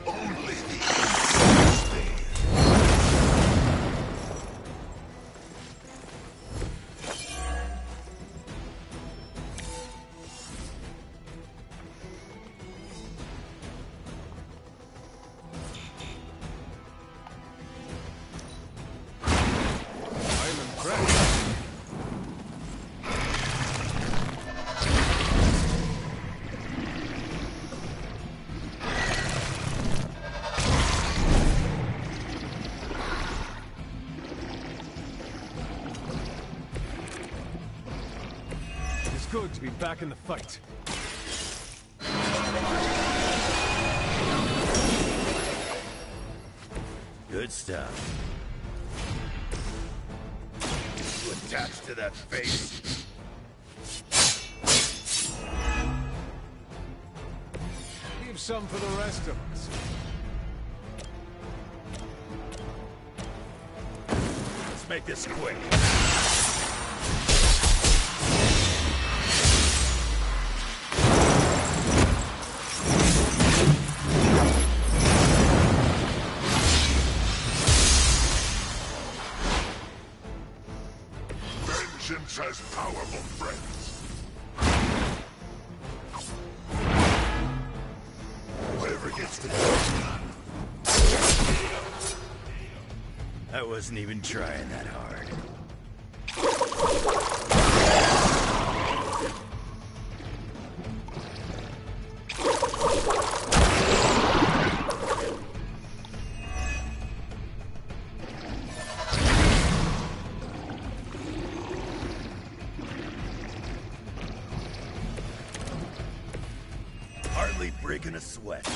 Only the innocent stay. I'm impressed. It's good to be back in the fight. Good stuff. You attached to that face? Leave some for the rest of us. Let's make this quick. Vengeance has powerful friends. Whoever gets the job done. I wasn't even trying that hard. Hardly breaking a sweat.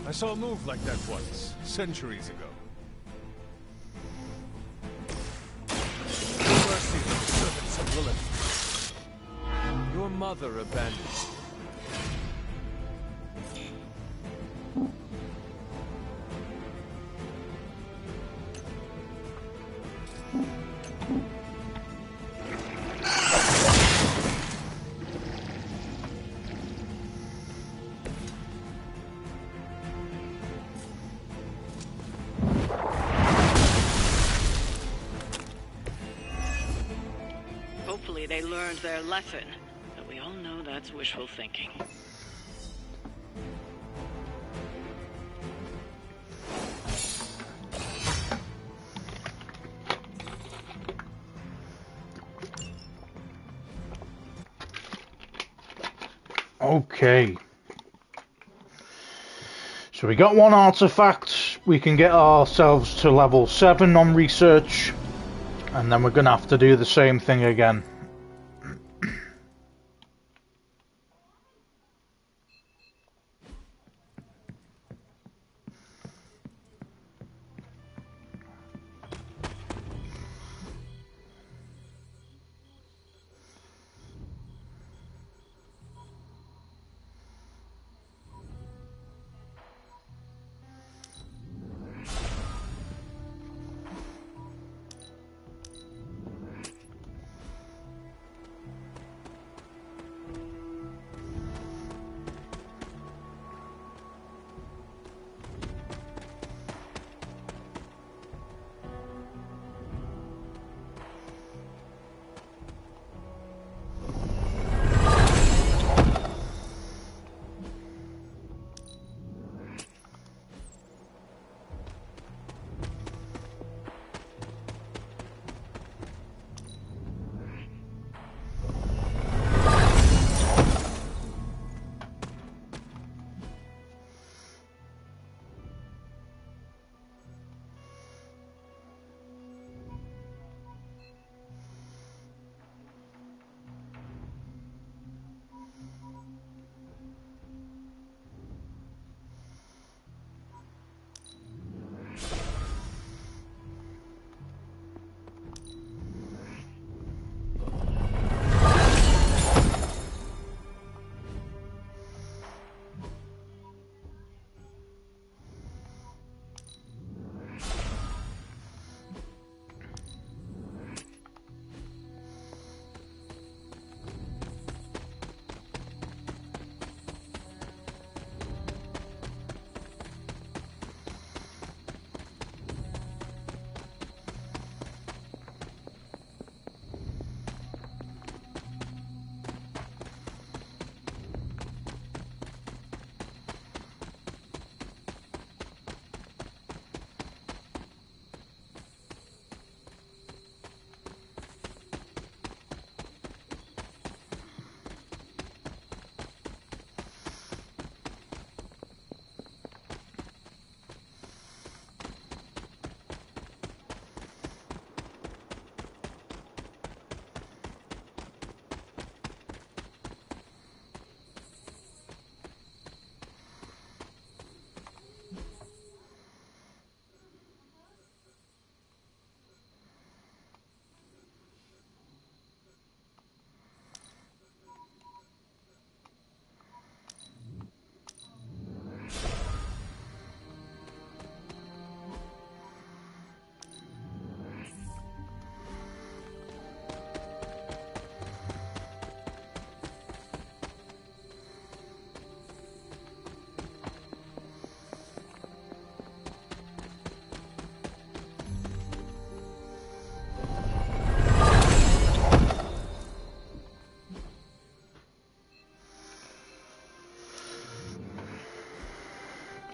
I saw a move like that once, centuries ago. Mercy to the servants of Lilith. Your mother abandoned you. Hopefully they learned their lesson, but we all know that's wishful thinking. Okay. So we got one artifact. We can get ourselves to level 7 on research. And then we're going to have to do the same thing again.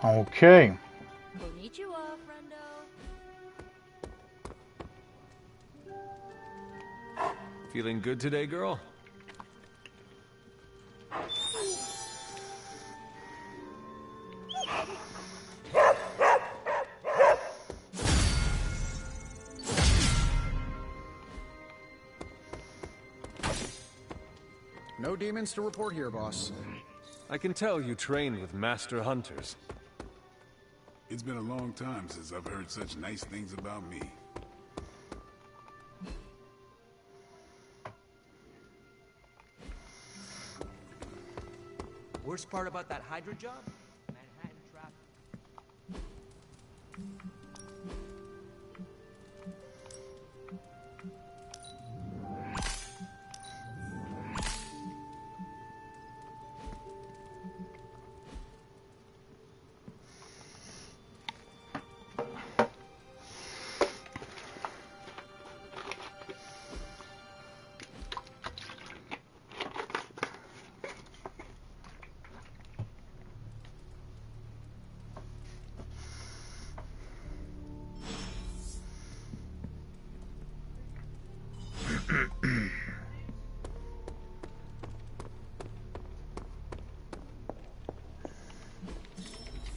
Okay. Konnichiwa, friendo. Feeling good today, girl? No demons to report here, boss. I can tell you trained with master hunters. It's been a long time since I've heard such nice things about me. Worst part about that Hydra job? Manhattan traffic.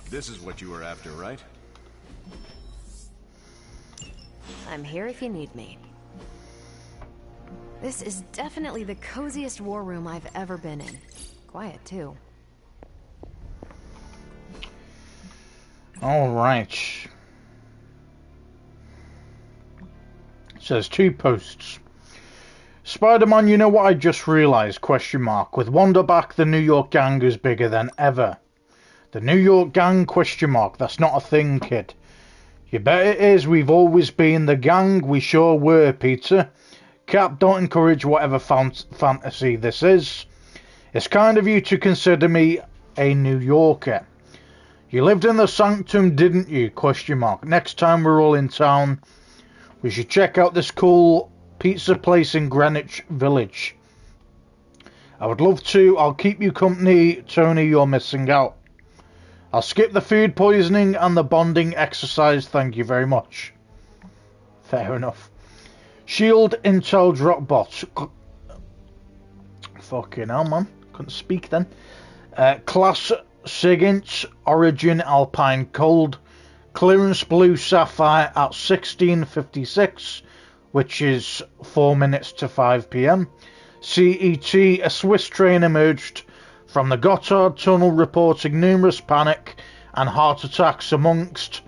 This is what you were after, right? I'm here if you need me. This is definitely the coziest war room I've ever been in. Quiet, too. Alright. It says 2 posts. Spider-Man, you know what I just realised? Question mark. With Wanda back, the New York gang is bigger than ever. The New York gang? Question mark. That's not a thing, kid. You bet it is. We've always been the gang. We sure were, Peter. Cap, don't encourage whatever fantasy this is. It's kind of you to consider me a New Yorker. You lived in the Sanctum, didn't you? Question mark. Next time we're all in town, we should check out this cool pizza place in Greenwich Village. I would love to. I'll keep you company, Tony. You're missing out. I'll skip the food poisoning and the bonding exercise, thank you very much. Fair enough. Shield Intel Dropbot. Fucking hell, man. Couldn't speak then. Class Sigint, Origin Alpine Cold. Clearance Blue Sapphire at 16:56, which is 4 minutes to 5 p.m. CET, a Swiss train emerged from the Gotthard Tunnel reporting numerous panic and heart attacks amongst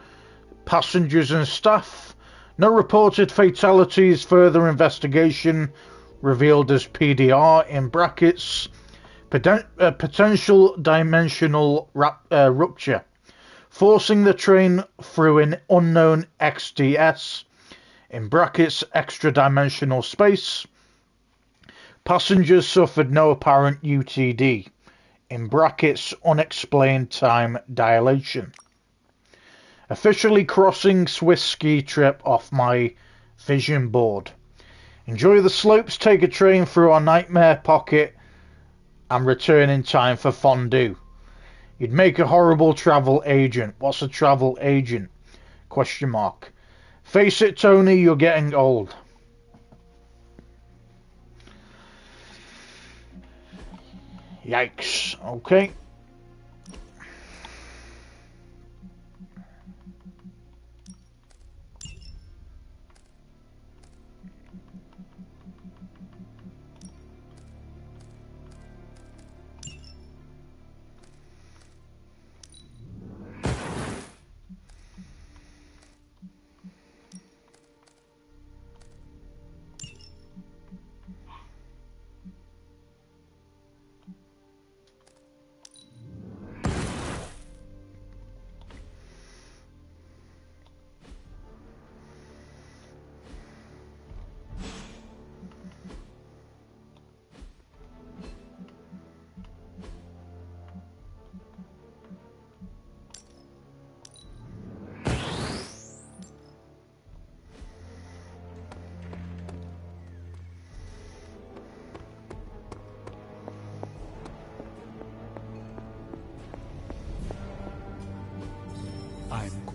passengers and staff. No reported fatalities. Further investigation revealed as PDR in brackets. Potential dimensional rupture. Forcing the train through an unknown XDS in brackets extra dimensional space. Passengers suffered no apparent UTD. In brackets, unexplained time dilation. Officially crossing Swiss ski trip off my vision board. Enjoy the slopes, take a train through our nightmare pocket, and return in time for fondue. You'd make a horrible travel agent. What's a travel agent? Question mark. Face it, Tony, you're getting old. Yikes. Okay.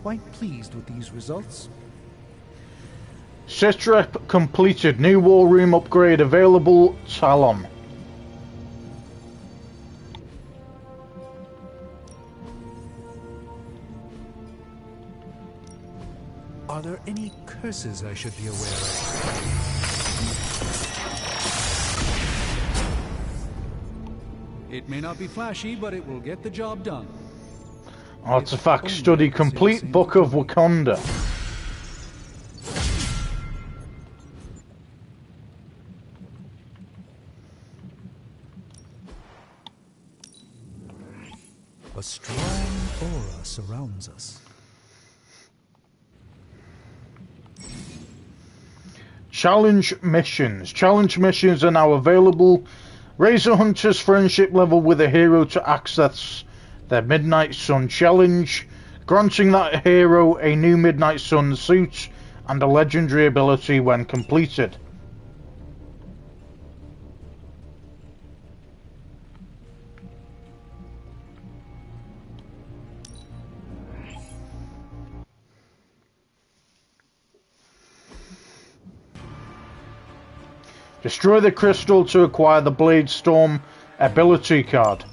quite pleased with these results. Sitrep completed. New war room upgrade available. Talon. Are there any curses I should be aware of? It may not be flashy, but it will get the job done. Artifact study complete. Book of Wakanda. A strong aura surrounds us. Challenge missions. Challenge missions are now available. Raise a hunter's friendship level with a hero to access their Midnight Sun challenge, granting that hero a new Midnight Sun suit and a legendary ability when completed. Destroy the crystal to acquire the Blade Storm ability card.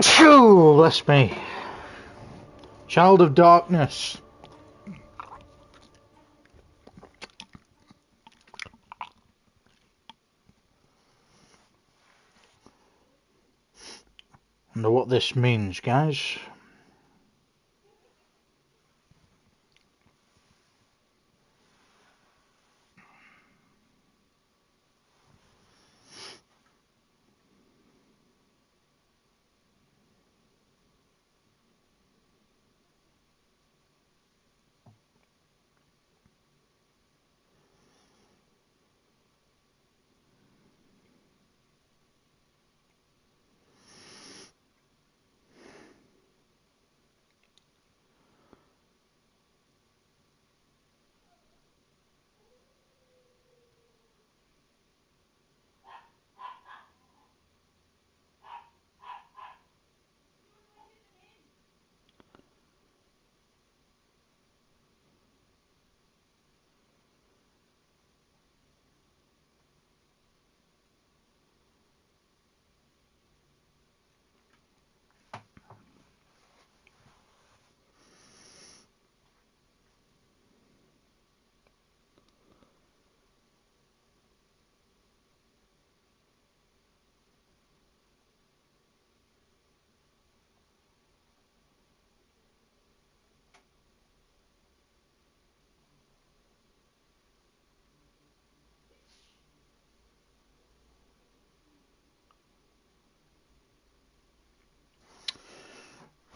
Phew, bless me. Child of darkness. Wonder what this means, guys.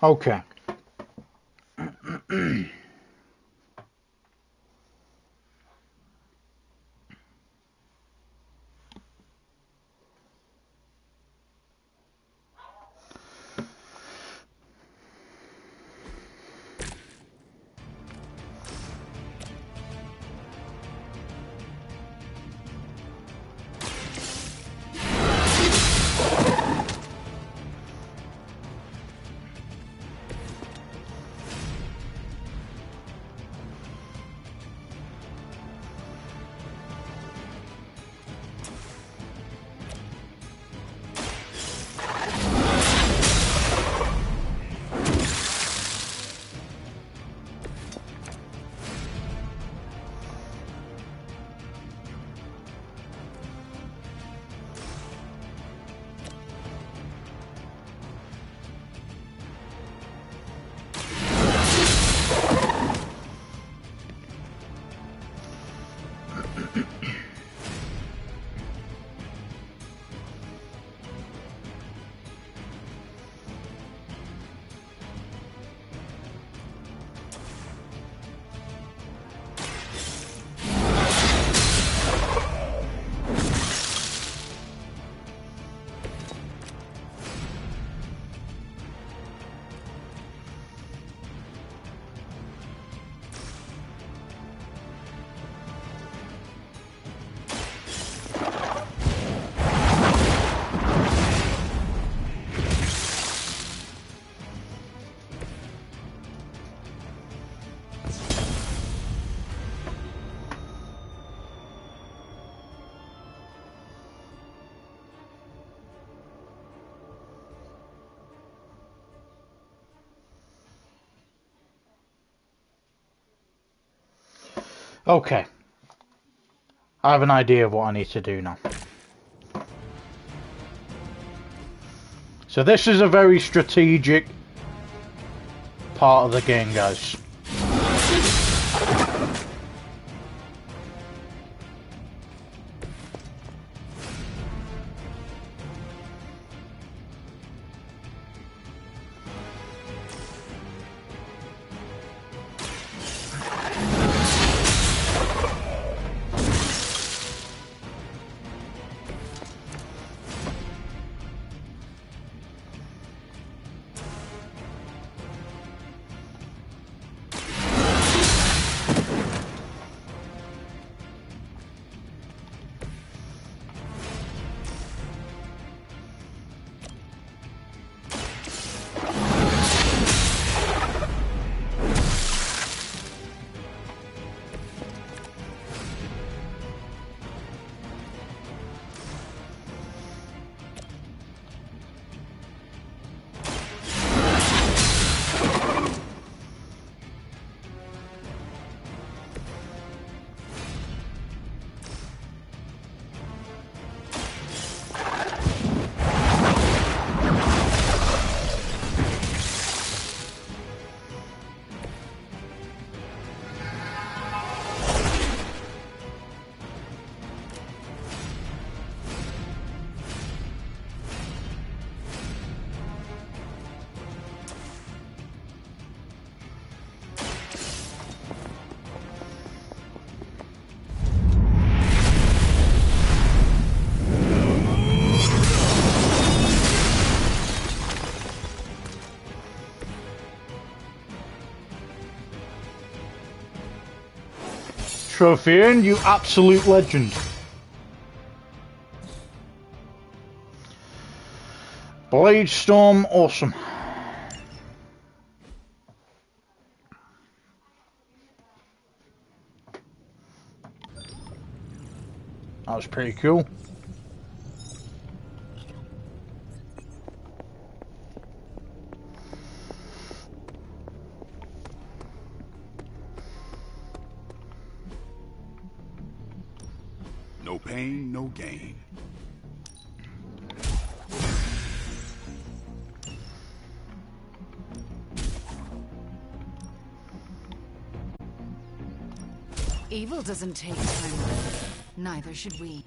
Okay. Okay. I have an idea of what I need to do now. So this is a very strategic part of the game, guys. trophy earned, you absolute legend. Blade Storm, awesome. That was pretty cool. No pain, no gain. Evil doesn't take time. Neither should we.